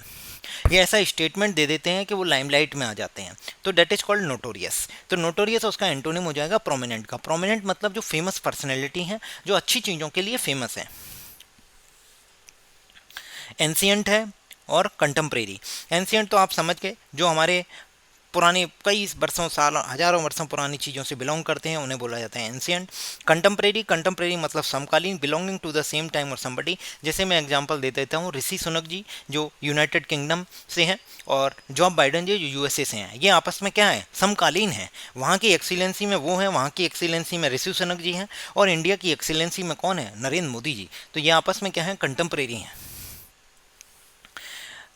A: ये ऐसा स्टेटमेंट दे देते हैं कि वो लाइमलाइट में आ जाते हैं, तो डेट इज कॉल्ड नोटोरियस। तो नोटोरियस उसका एंटोनिम हो जाएगा प्रोमिनेंट का। प्रोमिनेंट मतलब जो फेमस पर्सनैलिटी है, जो अच्छी चीज़ों के लिए फेमस है। एंशियंट है और कंटेम्प्रेरी। एंशियंट तो आप समझ गए, जो हमारे पुराने कई वर्षों साल हजारों वर्षों पुरानी चीज़ों से बिलोंग करते हैं, उन्हें बोला जाता है एंशियंट। कंटेम्प्रेरी, कंटेम्प्रेरी मतलब समकालीन, belonging to the same time और समबडी। जैसे मैं एग्जांपल दे देता हूँ, ऋषि सुनक जी जो यूनाइटेड किंगडम से हैं और जॉब बाइडन जी जो यूएसए से हैं, ये आपस में क्या है, समकालीन है। वहाँ की एक्सीलेंसी में वो है, वहाँ की एक्सीलेंसी में ऋषि सुनक जी हैं, और इंडिया की एक्सीलेंसी में कौन है, नरेंद्र मोदी जी। तो ये आपस में क्या है, कंटेम्प्रेरी हैं।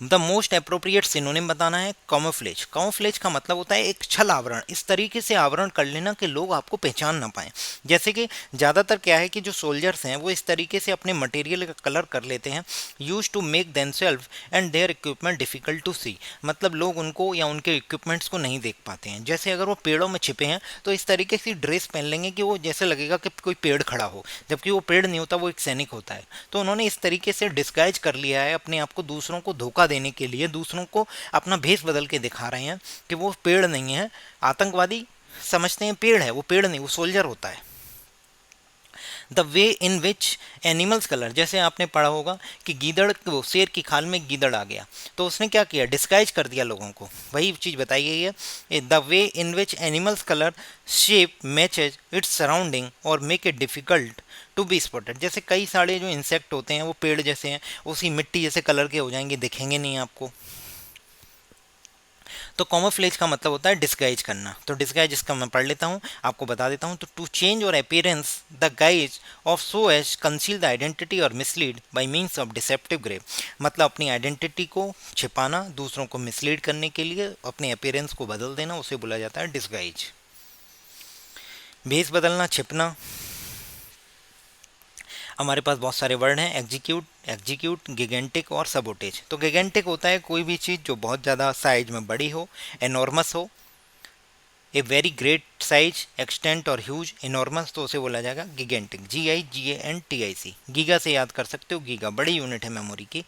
A: द मोस्ट अप्रोप्रिएट सिनोनिम बताना है कॉमोफ्लेज। कॉमोफ्लेज का मतलब होता है एक छल आवरण, इस तरीके से आवरण कर लेना कि लोग आपको पहचान ना पाएं। जैसे कि ज़्यादातर क्या है कि जो सोल्जर्स हैं वो इस तरीके से अपने मटेरियल का कलर कर लेते हैं, use to make themselves and their equipment difficult to see, मतलब लोग उनको या उनके इक्विपमेंट्स को नहीं देख पाते हैं। जैसे अगर वो पेड़ों में छिपे हैं तो इस तरीके से ड्रेस पहन लेंगे कि वो जैसे लगेगा कि कोई पेड़ खड़ा हो, जबकि वो पेड़ नहीं होता, वो एक सैनिक होता है। तो उन्होंने इस तरीके से डिस्गाइज कर लिया है अपने आप को, दूसरों को धोखा देने के लिए, दूसरों को अपना भेष बदल के दिखा रहे हैं कि वो पेड़ नहीं है। आतंकवादी समझते हैं पेड़ है, वो पेड़ नहीं, वो सोल्जर होता है। The way in which animals colour, जैसे आपने पढ़ा होगा कि गीदड़, वो शेर की खाल में गीदड़ आ गया, तो उसने क्या किया, डिस्गाइज कर दिया लोगों को, वही चीज़ बताई गई है। The way in which animals colour shape matches its surrounding और make it difficult to be spotted. जैसे कई सारे जो इंसेक्ट होते हैं वो पेड़ जैसे हैं, उसी मिट्टी जैसे कलर के हो जाएंगे, दिखेंगे नहीं आपको। तो कॉमोफ्लेज का मतलब होता है डिस्गाइज करना। तो डिस्गाइज इसका मैं पढ़ लेता हूँ, आपको बता देता हूँ। तो टू चेंज और appearance the guise of so as conceal the identity और mislead by means of deceptive grey, मतलब अपनी आइडेंटिटी को छिपाना, दूसरों को मिसलीड करने के लिए अपने अपीयरेंस को बदल देना, उसे बोला जाता है डिस्गाइज। भेस बदलना, छिपना। हमारे पास बहुत सारे वर्ड हैं, एग्जीक्यूट, गिगेंटिक और सबोटेज। तो गिगेंटिक होता है कोई भी चीज़ जो बहुत ज़्यादा साइज में बड़ी हो, एनॉर्मस हो, a very great size, extent और ह्यूज। इनॉर्मस तो उसे बोला जाएगा गिगेंटिक, GIGANTIC। गीगा से याद कर सकते हो, गीगा बड़ी यूनिट है मेमोरी की।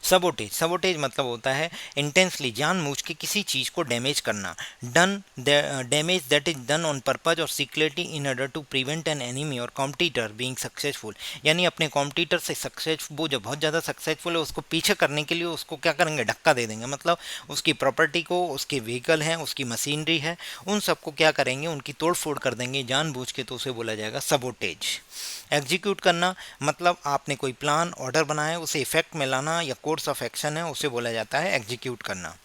A: सबोटेज, सबोटेज मतलब होता है इंटेंसली, जानबूझ के किसी चीज़ को डैमेज करना। Done, damage that is done on purpose और secretly in order to prevent an enemy और कॉम्पिटिटर बीइंग सक्सेसफुल। यानी अपने कॉम्पिटिटर से सक्सेस, वो जो बहुत ज़्यादा सक्सेसफुल है उसको पीछे करने के लिए उसको क्या करेंगे, धक्का दे देंगे। मतलब उसकी प्रॉपर्टी को, उसके व्हीकल हैं, उसकी मशीनरी है, उन सबको क्या करेंगे, उनकी तोड़ फोड़ कर देंगे जानबूझ के, तो उसे बोला जाएगा सबोटेज। एग्जीक्यूट करना मतलब आपने कोई प्लान, ऑर्डर बनाया है, उसे इफेक्ट में लाना या कोर्स ऑफ एक्शन है, उसे बोला जाता है एग्जीक्यूट करना।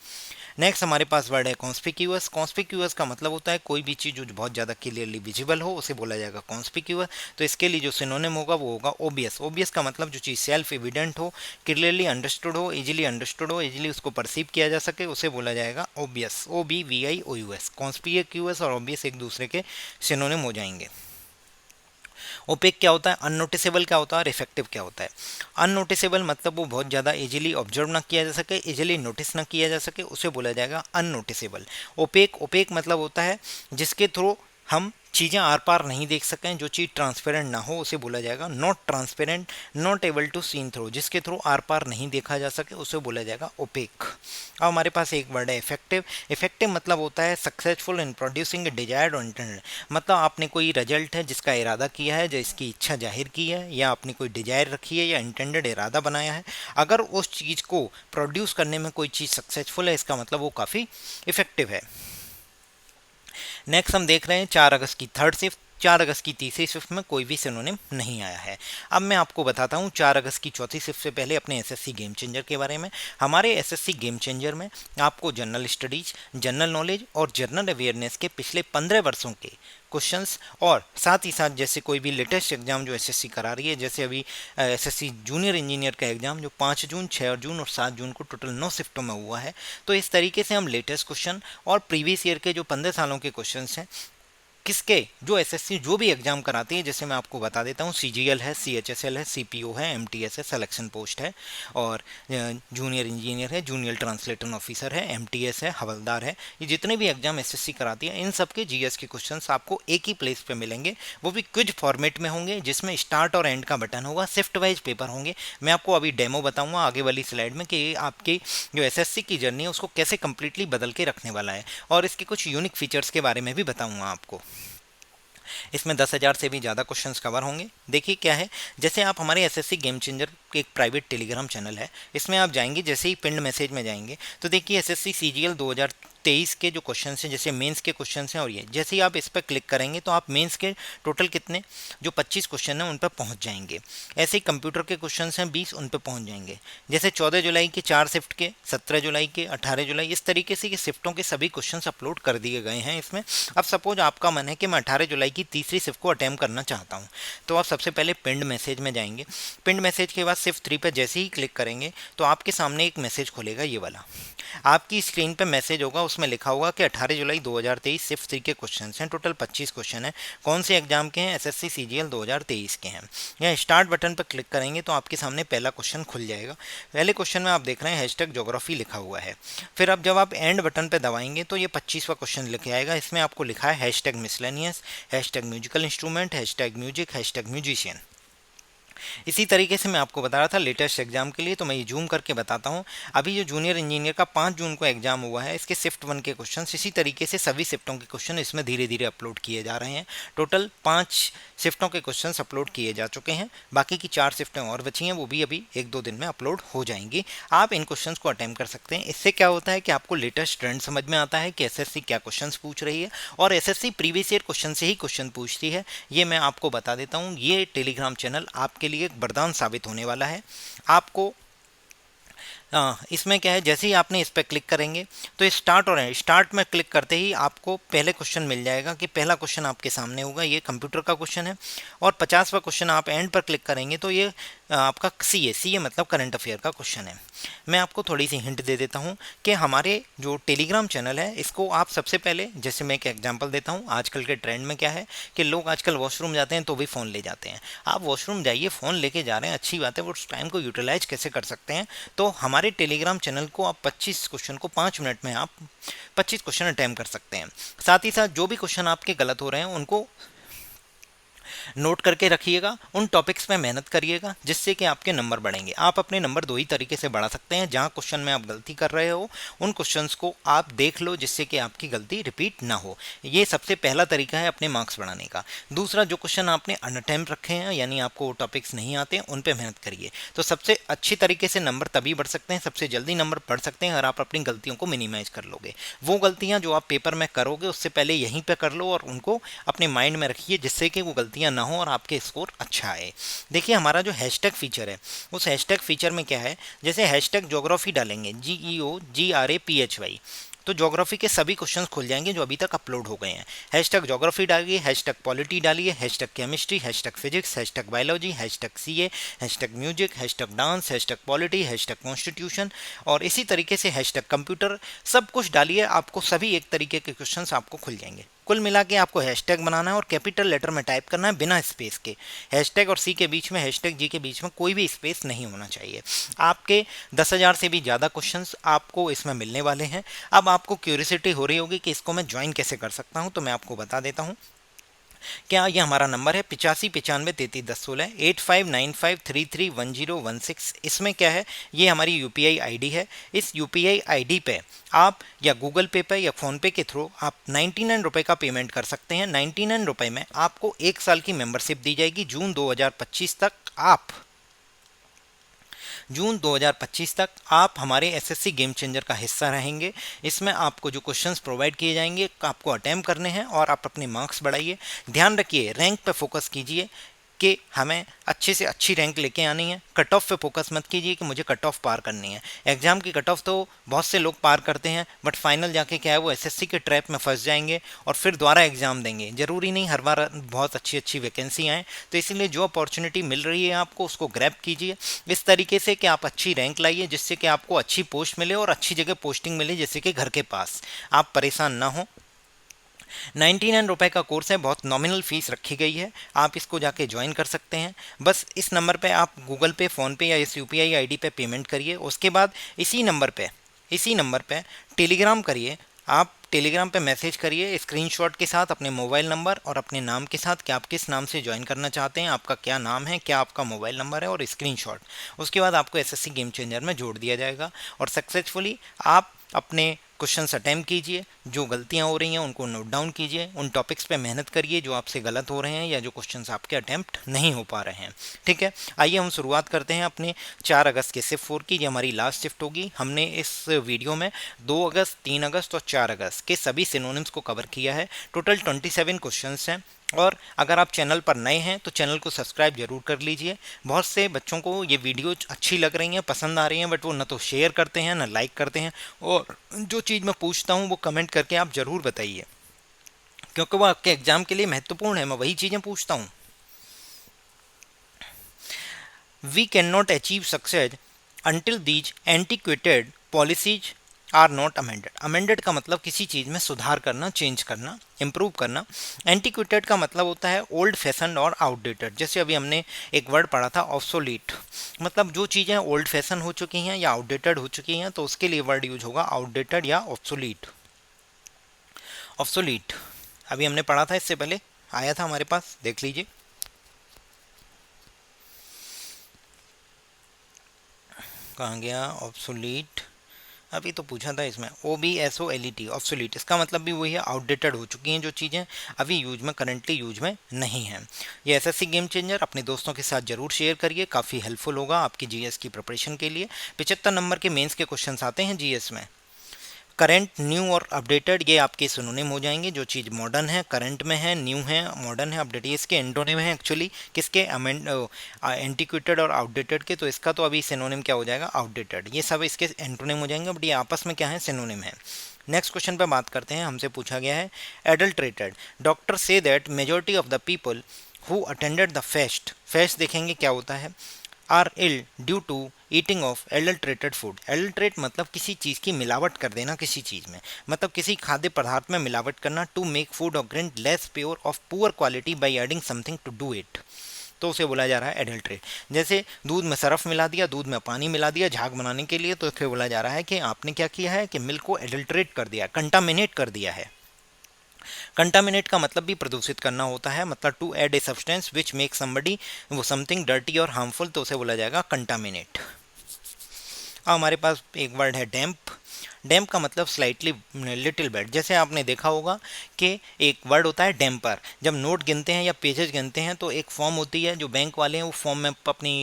A: नेक्स्ट हमारे पास वर्ड है कॉन्स्पिक्यूअस। कॉन्स्पिक्यूअस का मतलब होता है कोई भी चीज़ जो बहुत ज़्यादा क्लियरली विजिबल हो, उसे बोला जाएगा कॉन्स्पिक्यूअस। तो इसके लिए जो सिनोनिम होगा वो होगा ओबियस। ओबियस का मतलब जो चीज़ सेल्फ एविडेंट हो, क्लियरली अंडरस्टूड हो, इजीली उसको परसीव किया जा सके, उसे बोला जाएगा ओबियस। OBVIOUS। कॉन्स्पिक्यूअस और ओबियस एक दूसरे के सिनोनिम हो जाएंगे। ओपेक क्या होता है, अननोटिसेबल क्या होता है और इफेक्टिव क्या होता है। अननोटिसेबल मतलब वो बहुत ज़्यादा इजीली ऑब्जर्व ना किया जा सके, इजीली नोटिस ना किया जा सके, उसे बोला जाएगा अननोटिसेबल। ओपेक, ओपेक मतलब होता है जिसके थ्रू हम चीज़ें आर पार नहीं देख सकें, जो चीज़ ट्रांसपेरेंट ना हो, उसे बोला जाएगा not transparent, not able to seen through, जिसके थ्रू आर पार नहीं देखा जा सके, उसे बोला जाएगा ओपेक। अब हमारे पास एक वर्ड है इफेक्टिव। इफेक्टिव मतलब होता है सक्सेसफुल इन प्रोड्यूसिंग डिजायर्ड और इंटेंडेड। मतलब आपने कोई रिजल्ट है जिसका इरादा किया है, जिसकी इच्छा जाहिर की है, या आपने कोई डिजायर रखी है या इंटेंडेड इरादा बनाया है, अगर उस चीज़ को प्रोड्यूस करने में कोई चीज़ सक्सेसफुल है, इसका मतलब वो काफ़ी इफेक्टिव है। नेक्स्ट हम देख रहे हैं 4 अगस्त की थर्ड शिफ्ट। 4 अगस्त की तीसरी शिफ्ट में कोई भी सिनोनिम नहीं आया है। अब मैं आपको बताता हूँ 4 अगस्त की चौथी शिफ्ट से पहले अपने एसएससी गेम चेंजर के बारे में। हमारे एसएससी गेम चेंजर में आपको जनरल स्टडीज, जनरल नॉलेज और जनरल अवेयरनेस के पिछले 15 वर्षों के क्वेश्चंस, और साथ ही साथ जैसे कोई भी लेटेस्ट एग्जाम जो एसएससी करा रही है, जैसे अभी एसएससी जूनियर इंजीनियर का एग्जाम जो 5 जून, 6 जून और 7 जून को टोटल 9 शिफ्टों में हुआ है, तो इस तरीके से हम लेटेस्ट क्वेश्चन और प्रीवियस ईयर के जो 15 सालों के क्वेश्चंस हैं, किसके जो एसएससी जो भी एग्जाम कराती है, जैसे मैं आपको बता देता हूँ, सीजीएल है, सीएचएसएल है, सीपीओ है, एमटीएस है, सिलेक्शन पोस्ट है, और जूनियर इंजीनियर है, जूनियर ट्रांसलेटर ऑफिसर है, एमटीएस है, हवलदार है, ये जितने भी एग्जाम एसएससी कराती है, इन सब के जीएस के क्वेश्चंस आपको एक ही प्लेस पे मिलेंगे। वो भी क्विज फॉर्मेट में होंगे, जिसमें स्टार्ट और एंड का बटन होगा, शिफ्ट वाइज पेपर होंगे। मैं आपको अभी डेमो बताऊंगा आगे वाली स्लाइड में कि आपकी जो एसएससी की जर्नी है उसको कैसे कंप्लीटली बदल के रखने वाला है, और इसके कुछ यूनिक फीचर्स के बारे में भी बताऊंगा आपको। इसमें 10,000 से भी ज़्यादा क्वेश्चंस कवर होंगे। देखिए क्या है, जैसे आप हमारे एसएससी गेम चेंजर के एक प्राइवेट टेलीग्राम चैनल है, इसमें आप जाएंगे, जैसे ही पिंड मैसेज में जाएंगे तो देखिए एसएससी सीजीएल 2023 के जो क्वेश्चंस हैं, जैसे मेंस के क्वेश्चंस हैं, और ये जैसे ही आप इस पर क्लिक करेंगे तो आप मेंस के टोटल कितने जो 25 क्वेश्चन हैं उन पर पहुंच जाएंगे। ऐसे ही कंप्यूटर के क्वेश्चंस हैं 20, उन पर पहुंच जाएंगे। जैसे 14 जुलाई के 4 शिफ्ट के, 17 जुलाई के, 18 जुलाई, इस तरीके से ये शिफ्टों के सभी क्वेश्चन अपलोड कर दिए गए हैं इसमें। अब सपोज आपका मन है कि मैं 18 जुलाई की तीसरी शिफ्ट को अटेम्प्ट करना चाहता हूँ, तो आप सबसे पहले पिंड मैसेज में जाएंगे। पिंड मैसेज के बाद शिफ्ट 3 पर जैसे ही क्लिक करेंगे तो आपके सामने एक मैसेज खुलेगा, ये वाला आपकी स्क्रीन पे मैसेज होगा, उसमें लिखा होगा कि 18 जुलाई 2023 शिफ्ट 3 के क्वेश्चन हैं, टोटल 25 क्वेश्चन हैं। कौन से एग्जाम के हैं, एसएससी सीजीएल 2023 के हैं। यहाँ स्टार्ट बटन पर क्लिक करेंगे तो आपके सामने पहला क्वेश्चन खुल जाएगा। पहले क्वेश्चन में आप देख रहे हैं हैशटैग ज्योग्राफी लिखा हुआ है। फिर अब जब आप एंड बटन पर दबाएंगे तो ये 25वां क्वेश्चन लिखे आएगा। इसमें आपको लिखा है hashtag miscellaneous, hashtag musical instrument, hashtag music, hashtag musician. इसी तरीके से मैं आपको बता रहा था लेटेस्ट एग्जाम के लिए, तो मैं ये जूम करके बताता हूँ। अभी जो जूनियर इंजीनियर का 5 जून को एग्जाम हुआ है, इसके शिफ्ट 1 के क्वेश्चन इसी तरीके से सभी शिफ्टों के क्वेश्चन इसमें धीरे धीरे अपलोड किए जा रहे हैं। टोटल 5 शिफ्टों के क्वेश्चन अपलोड किए जा चुके हैं, बाकी की 4 शिफ्टें और बची हैं, वो भी अभी 1-2 दिन में अपलोड हो जाएंगी। आप इन क्वेश्चन को अटेम्प्ट कर सकते हैं। इससे क्या होता है कि आपको लेटेस्ट ट्रेंड समझ में आता है कि एसएससी क्या क्वेश्चन पूछ रही है, और एसएससी प्रीवियस ईयर क्वेश्चन से ही क्वेश्चन पूछती है। ये मैं आपको बता देता हूँ, ये टेलीग्राम चैनल आपके लिए एक वरदान साबित होने वाला है। आपको इसमें क्या है, जैसे ही आपने इस पर क्लिक करेंगे तो स्टार्ट और स्टार्ट में क्लिक करते ही आपको पहले क्वेश्चन मिल जाएगा कि पहला क्वेश्चन आपके सामने होगा, ये कंप्यूटर का क्वेश्चन है। और 50वां क्वेश्चन आप एंड पर क्लिक करेंगे तो ये आपका सीए मतलब करंट अफेयर का क्वेश्चन है। मैं आपको थोड़ी सी हिंट दे देता हूँ कि हमारे जो टेलीग्राम चैनल है, इसको आप सबसे पहले, जैसे मैं एक एग्जांपल देता हूँ, आजकल के ट्रेंड में क्या है कि लोग आजकल वॉशरूम जाते हैं तो भी फ़ोन ले जाते हैं। आप वॉशरूम जाइए, फ़ोन लेके जा रहे हैं, अच्छी बात है, वो उस टाइम को यूटिलाइज कैसे कर सकते हैं। तो हमारे टेलीग्राम चैनल को आप 25 क्वेश्चन को 5 मिनट में आप 25 क्वेश्चन अटेम्प्ट कर सकते हैं। साथ ही साथ जो भी क्वेश्चन आपके गलत हो रहे हैं उनको नोट करके रखिएगा, उन टॉपिक्स पे मेहनत करिएगा जिससे कि आपके नंबर बढ़ेंगे। आप अपने नंबर दो ही तरीके से बढ़ा सकते हैं, जहां क्वेश्चन में आप गलती कर रहे हो उन क्वेश्चंस को आप देख लो जिससे कि आपकी गलती रिपीट ना हो। ये सबसे पहला तरीका है अपने मार्क्स बढ़ाने का। दूसरा, जो क्वेश्चन आपने अनअटेम्प्ट रखे हैं यानी आपको टॉपिक्स नहीं आते उन पे मेहनत करिए। तो सबसे अच्छी तरीके से नंबर तभी बढ़ सकते हैं, सबसे जल्दी नंबर बढ़ सकते हैं अगर आप अपनी गलतियों को मिनिमाइज कर लोगे। वो गलतियां जो आप पेपर में करोगे उससे पहले यहीं पे कर लो और उनको अपने माइंड में रखिए जिससे कि वो गलतियां ना हो और आपके स्कोर अच्छा आए। देखिए हमारा जो हैशटैग फीचर है, उस हैशटैग फीचर में क्या है, जैसे हैशटैग ज्योग्राफी डालेंगे, GEOGRAPHY, तो ज्योग्राफी के सभी क्वेश्चंस खुल जाएंगे जो अभी तक अपलोड हो गए हैं। हैशटैग ज्योग्राफी डालिए, हैशटैग पॉलिटी डालिए, hashtag chemistry, hashtag physics, hashtag biology, hashtag CA, hashtag music, hashtag dance, hashtag polity, hashtag constitution और इसी तरीके से हैशटैग कंप्यूटर, सब कुछ डालिए, आपको सभी एक तरीके के क्वेश्चंस आपको खुल जाएंगे। कुल मिला के आपको हैशटैग बनाना है और कैपिटल लेटर में टाइप करना है बिना स्पेस के। हैशटैग और सी के बीच में, हैशटैग जी के बीच में कोई भी स्पेस नहीं होना चाहिए। आपके 10,000 से भी ज़्यादा क्वेश्चंस आपको इसमें मिलने वाले हैं। अब आपको क्यूरियोसिटी हो रही होगी कि इसको मैं ज्वाइन कैसे कर सकता हूं, तो मैं आपको बता देता हूं। क्या ये हमारा नंबर है 8595331016, 8595331016। इसमें क्या है, ये हमारी UPI ID है। इस UPI ID पे आप या गूगल पे या फ़ोन पे के थ्रू आप 99 रुपये का पेमेंट कर सकते हैं। 99 रुपये में आपको 1 साल की मेंबरशिप दी जाएगी। जून 2025 तक आप हमारे SSC गेम चेंजर का हिस्सा रहेंगे। इसमें आपको जो क्वेश्चंस प्रोवाइड किए जाएंगे आपको अटेम्प्ट करने हैं और आप अपने मार्क्स बढ़ाइए। ध्यान रखिए, रैंक पे फोकस कीजिए कि हमें अच्छे से अच्छी रैंक लेके आनी है। कट ऑफ पे फोकस मत कीजिए कि मुझे कट ऑफ पार करनी है। एग्जाम की कट ऑफ तो बहुत से लोग पार करते हैं बट फाइनल जाके क्या है, वो SSC के ट्रैप में फंस जाएंगे और फिर दोबारा एग्जाम देंगे। जरूरी नहीं हर बार बहुत अच्छी अच्छी वैकेंसी आए, तो इसीलिए जो अपॉर्चुनिटी मिल रही है आपको उसको ग्रैब कीजिए इस तरीके से कि आप अच्छी रैंक लाइए जिससे कि आपको अच्छी पोस्ट मिले और अच्छी जगह पोस्टिंग मिले, जैसे कि घर के पास। आप परेशान ना हो। 99 रुपये का कोर्स है, बहुत नॉमिनल फीस रखी गई है, आप इसको जाके ज्वाइन कर सकते हैं। बस इस नंबर पे आप गूगल पे, फ़ोन पे या इस UPI ID पे पेमेंट करिए। उसके बाद इसी नंबर पे टेलीग्राम करिए। आप टेलीग्राम पे मैसेज करिए स्क्रीनशॉट के साथ अपने मोबाइल नंबर और अपने नाम के साथ कि आप किस नाम से ज्वाइन करना चाहते हैं, आपका क्या नाम है, क्या आपका मोबाइल नंबर है और स्क्रीनशॉट। उसके बाद आपको SSC गेम चेंजर में जोड़ दिया जाएगा और सक्सेसफुली आप अपने क्वेश्चंस अटैम्प्ट कीजिए। जो गलतियां हो रही हैं उनको नोट डाउन कीजिए, उन टॉपिक्स पे मेहनत करिए जो आपसे गलत हो रहे हैं या जो क्वेश्चंस आपके अटैम्प्ट नहीं हो पा रहे हैं। ठीक है, आइए हम शुरुआत करते हैं अपने 4 अगस्त के शिफ्ट 4 की। ये हमारी लास्ट शिफ्ट होगी। हमने इस वीडियो में 2 अगस्त, 3 अगस्त और 4 अगस्त के सभी सिनोनिम्स को कवर किया है। टोटल 27 क्वेश्चंस हैं और अगर आप चैनल पर नए हैं तो चैनल को सब्सक्राइब जरूर कर लीजिए। बहुत से बच्चों को ये वीडियो अच्छी लग रही हैं, पसंद आ रही हैं, बट वो ना तो शेयर करते हैं ना लाइक करते हैं। और जो चीज़ मैं पूछता हूँ वो कमेंट करके आप ज़रूर बताइए, क्योंकि वो आपके एग्जाम के लिए महत्वपूर्ण है। मैं वही चीज़ें पूछता हूँ। We can not achieve success until these antiquated policies are not amended. Amended का मतलब किसी चीज़ में सुधार करना, चेंज करना, इम्प्रूव करना। एंटीक्वेटेड का मतलब होता है ओल्ड फैशन और आउटडेटेड। जैसे अभी हमने एक वर्ड पढ़ा था ऑब्सोलीट, मतलब जो चीज़ें ओल्ड फैशन हो चुकी हैं या आउटडेटेड हो चुकी हैं तो उसके लिए वर्ड यूज होगा आउटडेटेड या ऑब्सोलीट। ऑब्सोलीट अभी हमने पढ़ा था, इससे पहले आया था हमारे पास, देख लीजिए। कहाँ गया ऑब्सोलीट, अभी तो पूछा था इसमें। OBSOLET, ऑब्सोलीट, इसका मतलब भी वही है, आउटडेटेड हो चुकी हैं जो चीज़ें अभी यूज में, करंटली यूज में नहीं हैं। ये SSC गेम चेंजर अपने दोस्तों के साथ जरूर शेयर करिए, काफ़ी हेल्पफुल होगा आपकी GS की प्रिपरेशन के लिए। 75 नंबर के मेंस के क्वेश्चंस आते हैं GS में। करंट, न्यू और अपडेटेड ये आपके सिनोनिम हो जाएंगे। जो चीज़ मॉडर्न है, करंट में है, न्यू है, मॉडर्न है, अपडेट, ये इसके एंटोनिम है एक्चुअली। किसके? एंटीक्वेटेड और आउटडेटेड के। तो इसका तो अभी सिनोनिम क्या हो जाएगा? आउटडेटेड। ये सब इसके एंटोनिम हो जाएंगे, बट ये आपस में क्या है? सिनोनिम है। नेक्स्ट क्वेश्चन पे बात करते हैं। हमसे पूछा गया है adulterated. Doctor say that majority of the people who attended the fest, fest देखेंगे क्या होता है, are ill due to eating of adulterated food. Adulterate मतलब किसी चीज़ की मिलावट कर देना किसी चीज़ में, मतलब किसी खाद्य पदार्थ में मिलावट करना। टू मेक फूड और drink less pure of poor quality by adding something to do it, तो उसे बोला जा रहा है एडल्ट्रेट। जैसे दूध में सरफ मिला दिया, दूध में पानी मिला दिया झाग बनाने के लिए, तो उसे बोला जा रहा है कि आपने क्या किया है कि मिल्क को एडल्ट्रेट कर दिया, कंटामिनेट कर दिया है। कंटामिनेट का मतलब भी प्रदूषित करना होता है, मतलब to add a substance which make somebody वो समथिंग डर्टी और हार्मफुल, तो उसे बोला जाएगा कंटामिनेट। अब हमारे पास एक वर्ड है डैम्प। डैम्प का मतलब स्लाइटली लिटिल बेट। जैसे आपने देखा होगा कि एक वर्ड होता है डैम्पर। जब नोट गिनते हैं या पेजेस गिनते हैं तो एक फॉर्म होती है, जो बैंक वाले हैं वो फॉर्म में अपनी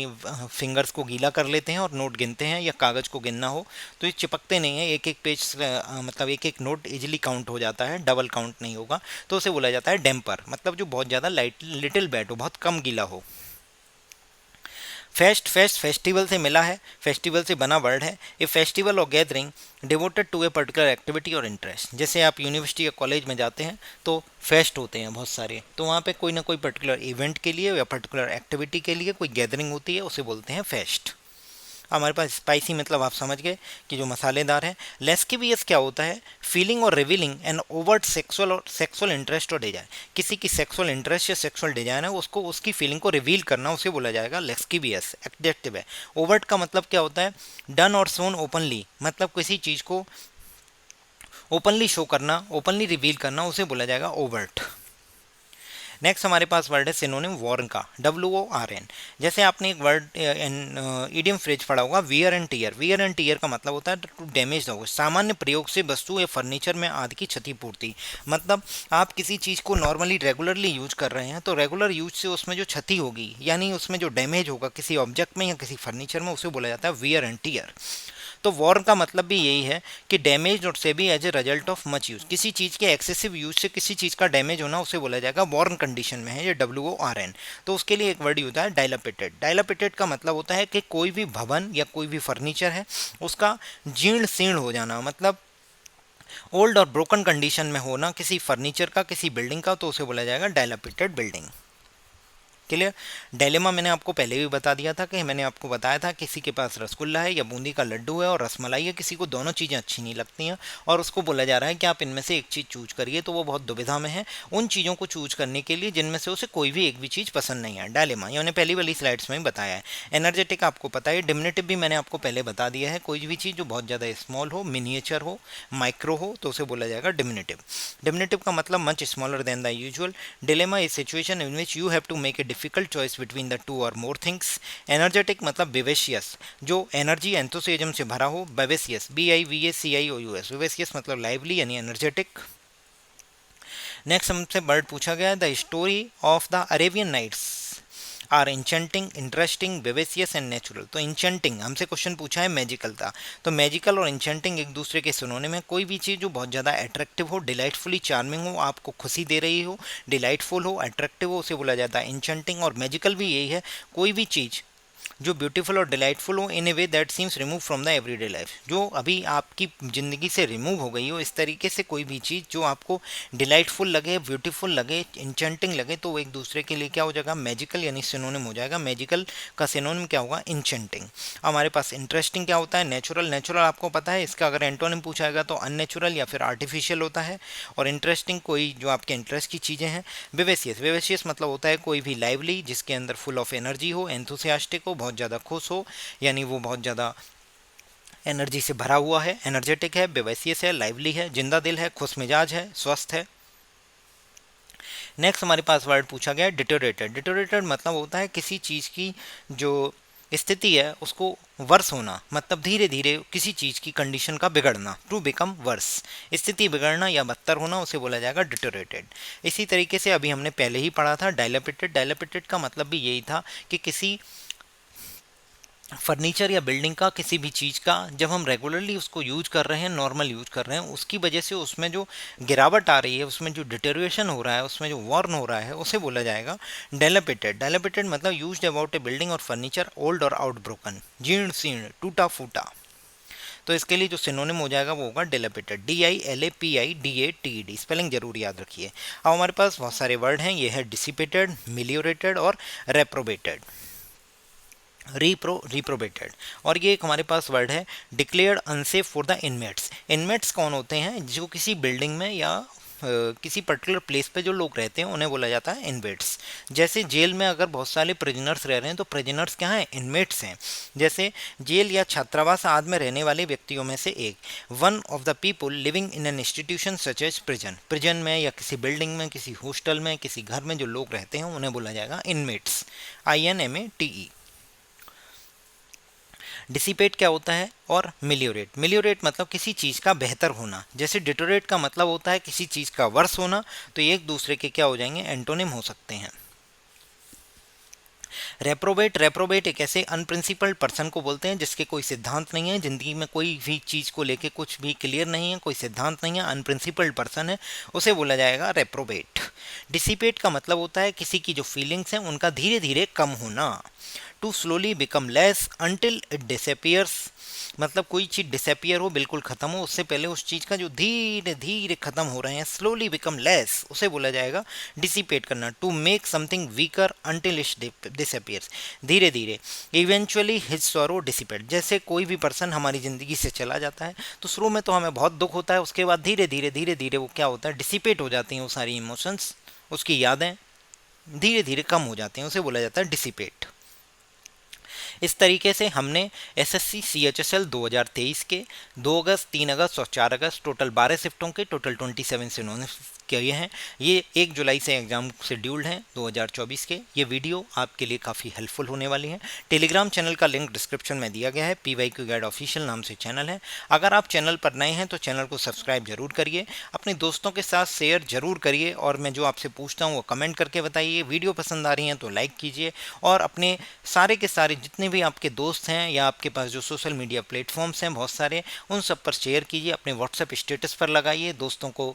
A: फिंगर्स को गीला कर लेते हैं और नोट गिनते हैं, या कागज़ को गिनना हो तो ये चिपकते नहीं हैं, एक एक पेज मतलब एक एक नोट इजीली काउंट हो जाता है, डबल काउंट नहीं होगा, तो उसे बोला जाता है डैम्पर, मतलब जो बहुत ज़्यादा लाइट लिटिल बेट हो, बहुत कम गीला हो। फेस्ट फेस्टिवल से मिला है, फेस्टिवल से बना वर्ड है। ए फेस्टिवल और gathering devoted to a particular activity और इंटरेस्ट। जैसे आप यूनिवर्सिटी या कॉलेज में जाते हैं तो फेस्ट होते हैं बहुत सारे, तो वहाँ पे कोई ना कोई पर्टिकुलर इवेंट के लिए या पर्टिकुलर एक्टिविटी के लिए कोई गैदरिंग होती है, उसे बोलते हैं फेस्ट। हमारे पास स्पाइसी मतलब आप समझ गए कि जो मसालेदार है। लेस्किवियस क्या होता है? फीलिंग और revealing an overt sexual interest और डिजायर। किसी की सेक्सुअल इंटरेस्ट या सेक्सुअल डिजायर है, उसको उसकी फीलिंग को रिवील करना, उसे बोला जाएगा लेस्किवियस। एडजेक्टिव है। ओवर्ट का मतलब क्या होता है? डन और सोन ओपनली, मतलब किसी चीज़ को ओपनली शो करना, ओपनली रिवील करना, उसे बोला जाएगा ओवर्ट। नेक्स्ट हमारे पास वर्ड है सिनोनिम वॉर्न का, WORN। जैसे आपने एक वर्ड इडियम फ्रेज पढ़ा होगा, wear and tear. Wear and tear का मतलब होता है टू डैमेज द, सामान्य प्रयोग से वस्तु या फर्नीचर में आदि की क्षतिपूर्ति। मतलब आप किसी चीज़ को नॉर्मली रेगुलरली यूज कर रहे हैं, तो रेगुलर यूज से उसमें जो क्षति होगी, यानी उसमें जो डैमेज होगा किसी ऑब्जेक्ट में या किसी फर्नीचर में, उसे बोला जाता है वियर एंड टीयर। तो वॉर्न का मतलब भी यही है कि डैमेज और से भी as a result of much use, किसी चीज़ के एक्सेसिव यूज से किसी चीज़ का डैमेज होना, उसे बोला जाएगा वॉर्न कंडीशन में है ये WORN। तो उसके लिए एक वर्ड होता है डायलापिटेड। डायलापिटेड का मतलब होता है कि कोई भी भवन या कोई भी फर्नीचर है उसका जीर्ण शीर्ण हो जाना, मतलब ओल्ड और ब्रोकन कंडीशन में होना किसी फर्नीचर का, किसी बिल्डिंग का, तो उसे बोला जाएगा डायलापिटेड बिल्डिंग। क्लियर। डायलेमा मैंने आपको पहले भी बता दिया था, कि मैंने आपको बताया था किसी के पास रसगुल्ला है या बूंदी का लड्डू है और रसमलाई है, किसी को दोनों चीज़ें अच्छी नहीं लगती हैं और उसको बोला जा रहा है कि आप इनमें से एक चीज़ चूज करिए, तो वो बहुत दुविधा में है उन चीज़ों को चूज करने के लिए जिनमें से उसे कोई भी एक भी चीज़ पसंद नहीं है। डायलेमा ये मैंने पहली वाली स्लाइड्स में ही बताया है। एनर्जेटिक आपको पता है, डिमिनिटिव भी मैंने आपको पहले बता दिया है, कोई भी चीज़ जो बहुत ज़्यादा स्मॉल हो, मिनिएचर हो, माइक्रो हो, तो उसे बोला जाएगा डिमिनिटिव। डिमिनिटिव का मतलब much smaller than the usual. Dilemma is situation in which you have to make a difficult choice between the two और मोर थिंग्स। एनर्जेटिक मतलब विवेशियस, जो एनर्जी एंथुसियाज्म से भरा हो, विवेशियस, BIVACIOUS। विवेशियस मतलब लाइवली यानी एनर्जेटिक। नेक्स्ट हमसे वर्ड पूछा गया, the story of the Arabian nights are enchanting, interesting, vivacious and natural. तो इंचेंटिंग हमसे क्वेश्चन पूछा है मैजिकल था, तो मैजिकल और इंचेंटिंग एक दूसरे के सिनोनिम है। कोई भी चीज़ जो बहुत ज़्यादा अट्रैक्टिव हो, डिलाइटफुली चार्मिंग हो, आपको खुशी दे रही हो, डिलाइटफुल हो, अट्रैक्टिव हो, उसे बोला जाता है इंचेंटिंग। और मैजिकल भी यही है, कोई भी चीज़ जो ब्यूटीफुल और डिलाइटफुल हो in a way that seems remove from the everyday life, जो अभी आपकी ज़िंदगी से रिमूव हो गई हो, इस तरीके से कोई भी चीज़ जो आपको डिलाइटफुल लगे, ब्यूटीफुल लगे, इंचेंटिंग लगे, तो वो एक दूसरे के लिए क्या हो जाएगा? मैजिकल यानी सिनोनिम हो जाएगा। मैजिकल का सिनोनिम क्या होगा? इंचेंटिंग। हमारे पास इंटरेस्टिंग क्या होता है? नेचुरल। नेचुरल आपको पता है, इसका अगर एंटोनिम पूछाएगा तो अननेचुरल या फिर आर्टिफिशियल होता है। और इंटरेस्टिंग कोई जो आपके इंटरेस्ट की चीज़ें हैं। विवेसियस, विवेसियस मतलब होता है कोई भी लाइवली, जिसके अंदर फुल ऑफ एनर्जी हो, एंथुसियास्टिक हो, बहुत ज़्यादा खुश हो, यानी वो बहुत ज़्यादा एनर्जी से भरा हुआ है, एनर्जेटिक है, विवेसियस है, लाइवली है, जिंदा दिल है, खुश मिजाज है, स्वस्थ है। नेक्स्ट हमारे पास वर्ड पूछा गया डिटोरेटेड। डिटोरेटेड मतलब होता है किसी चीज़ की जो स्थिति है उसको वर्स होना, मतलब धीरे धीरे किसी चीज़ की कंडीशन का बिगड़ना, टू बिकम वर्स, स्थिति बिगड़ना या बदतर होना, उसे बोला जाएगा डिटोरेटेड। इसी तरीके से अभी हमने पहले ही पढ़ा था डायलापिटेड। डायलापिटेड का मतलब भी यही था कि किसी फर्नीचर या बिल्डिंग का, किसी भी चीज़ का, जब हम रेगुलरली उसको यूज कर रहे हैं, नॉर्मल यूज कर रहे हैं, उसकी वजह से उसमें जो गिरावट आ रही है, उसमें जो डिटेरियोरेशन हो रहा है, उसमें जो वॉर्न हो रहा है, उसे बोला जाएगा डेलापिटेड। डेलापिटेड मतलब यूज्ड अबाउट ए बिल्डिंग और फर्नीचर ओल्ड और आउट ब्रोकन, जीर्ण शीर्ण, टूटा फूटा। तो इसके लिए जो सिनोनिम हो जाएगा वो होगा डेलापिटेड, DILAPIDATED। स्पेलिंग जरूर याद रखिए। अब हमारे पास बहुत सारे वर्ड हैं, ये है डिसिपेटेड, मिलियोरेटेड और रेप्रोबेटेड, रिप्रोबेटेड। और ये एक हमारे पास वर्ड है declared unsafe for the inmates. Inmates कौन होते हैं? जो किसी बिल्डिंग में या किसी पर्टिकुलर प्लेस पे जो लोग रहते हैं उन्हें बोला जाता है इनमेट्स। जैसे जेल में अगर बहुत सारे प्रिजनर्स रह रहे हैं तो प्रिजनर्स क्या हैं, इनमेट्स हैं। जैसे जेल या छात्रावास आदि में रहने वाले व्यक्तियों में से एक, one of the people living in an institution such as prison, prison में या किसी बिल्डिंग में, किसी हॉस्टल में, किसी घर में जो लोग रहते हैं उन्हें बोला जाएगा इनमेट्स, INMATE। डिसिपेट क्या होता है, और मिलियोरेट, मिलियोरेट मतलब किसी चीज़ का बेहतर होना। जैसे डिटोरेट का मतलब होता है किसी चीज़ का वर्स होना, तो ये एक दूसरे के क्या हो जाएंगे, एंटोनिम हो सकते हैं। रेप्रोबेट, रेप्रोबेट एक ऐसे अनप्रिंसिपल्ड पर्सन को बोलते हैं जिसके कोई सिद्धांत नहीं है, जिंदगी में कोई भी चीज़ को लेके कुछ भी क्लियर नहीं है, कोई सिद्धांत नहीं है, अनप्रिंसिपल्ड पर्सन है, उसे बोला जाएगा रेप्रोबेट। डिसिपेट का मतलब होता है किसी की जो फीलिंग्स हैं उनका धीरे धीरे कम होना। To slowly become less until it disappears, मतलब कोई चीज़ डिसअपियर हो, बिल्कुल ख़त्म हो, उससे पहले उस चीज़ का जो धीरे धीरे ख़त्म हो रहे हैं, स्लोली बिकम लेस, उसे बोला जाएगा डिसिपेट करना। To make something weaker until it disappears, धीरे धीरे। इवेंचुअली हिज सॉरो डिसिपेट, जैसे कोई भी पर्सन हमारी ज़िंदगी से चला जाता है तो शुरू में तो हमें बहुत दुख होता है, उसके बाद धीरे धीरे वो क्या होता है, डिसिपेट हो जाती हैं वो सारी इमोशंस, उसकी यादें धीरे धीरे कम हो जाती हैं, उसे बोला जाता है डिसिपेट। इस तरीके से हमने SSC CHSL 2023 के 2 अगस्त, 3 अगस्त और 4 अगस्त टोटल 12 शिफ्टों के टोटल 27 से इन्होंने किए हैं। ये 1 जुलाई से एग्ज़ाम शेड्यूल्ड हैं 2024 के। ये वीडियो आपके लिए काफ़ी हेल्पफुल होने वाली है। टेलीग्राम चैनल का लिंक डिस्क्रिप्शन में दिया गया है, PYQ गाइड ऑफिशियल नाम से चैनल है। अगर आप चैनल पर नए हैं तो चैनल को सब्सक्राइब जरूर करिए, अपने दोस्तों के साथ शेयर जरूर करिए, और मैं जो आपसे पूछता हूँ वो कमेंट करके बताइए। वीडियो पसंद आ रही हैं तो लाइक कीजिए, और अपने सारे के सारे जितने भी आपके दोस्त हैं या आपके पास जो सोशल मीडिया प्लेटफॉर्म्स हैं बहुत सारे, उन सब पर शेयर कीजिए, अपने व्हाट्सएप स्टेटस पर लगाइए, दोस्तों को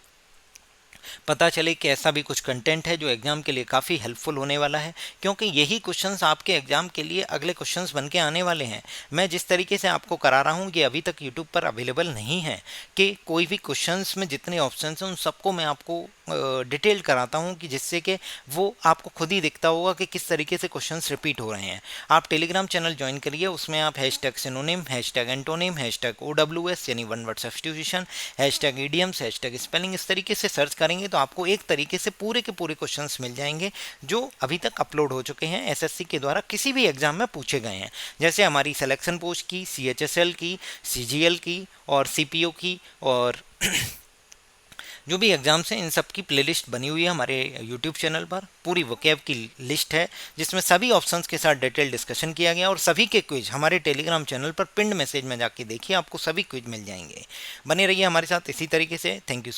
A: पता चले कि ऐसा भी कुछ कंटेंट है जो एग्जाम के लिए काफ़ी हेल्पफुल होने वाला है, क्योंकि यही क्वेश्चंस आपके एग्जाम के लिए अगले क्वेश्चंस बन के आने वाले हैं। मैं जिस तरीके से आपको करा रहा हूँ ये अभी तक यूट्यूब पर अवेलेबल नहीं है कि कोई भी क्वेश्चंस में जितने ऑप्शन हैं उन सबको मैं आपको डिटेल कराता हूँ, कि जिससे कि वो आपको खुद ही दिखता होगा कि किस तरीके से क्वेश्चंस रिपीट हो रहे हैं। आप टेलीग्राम चैनल ज्वाइन करिए, उसमें आप #सिनोनिम, #एंटोनिम, #OWS यानी one word substitution, #idioms, #spelling, इस तरीके से सर्च करेंगे तो आपको एक तरीके से पूरे के पूरे क्वेश्चंस मिल जाएंगे जो अभी तक अपलोड हो चुके हैं, SSC के द्वारा किसी भी एग्जाम में पूछे गए हैं। जैसे हमारी सिलेक्शन पोस्ट की, CHSL की, CGL की और CPO की, और जो भी एग्जाम्स हैं इन सब की प्लेलिस्ट बनी हुई है हमारे यूट्यूब चैनल पर। पूरी वोकैब की लिस्ट है जिसमें सभी ऑप्शंस के साथ डिटेल डिस्कशन किया गया, और सभी के क्विज हमारे टेलीग्राम चैनल पर पिंड मैसेज में जाके देखिए, आपको सभी क्विज मिल जाएंगे। बने रहिए हमारे साथ इसी तरीके से। Thank you.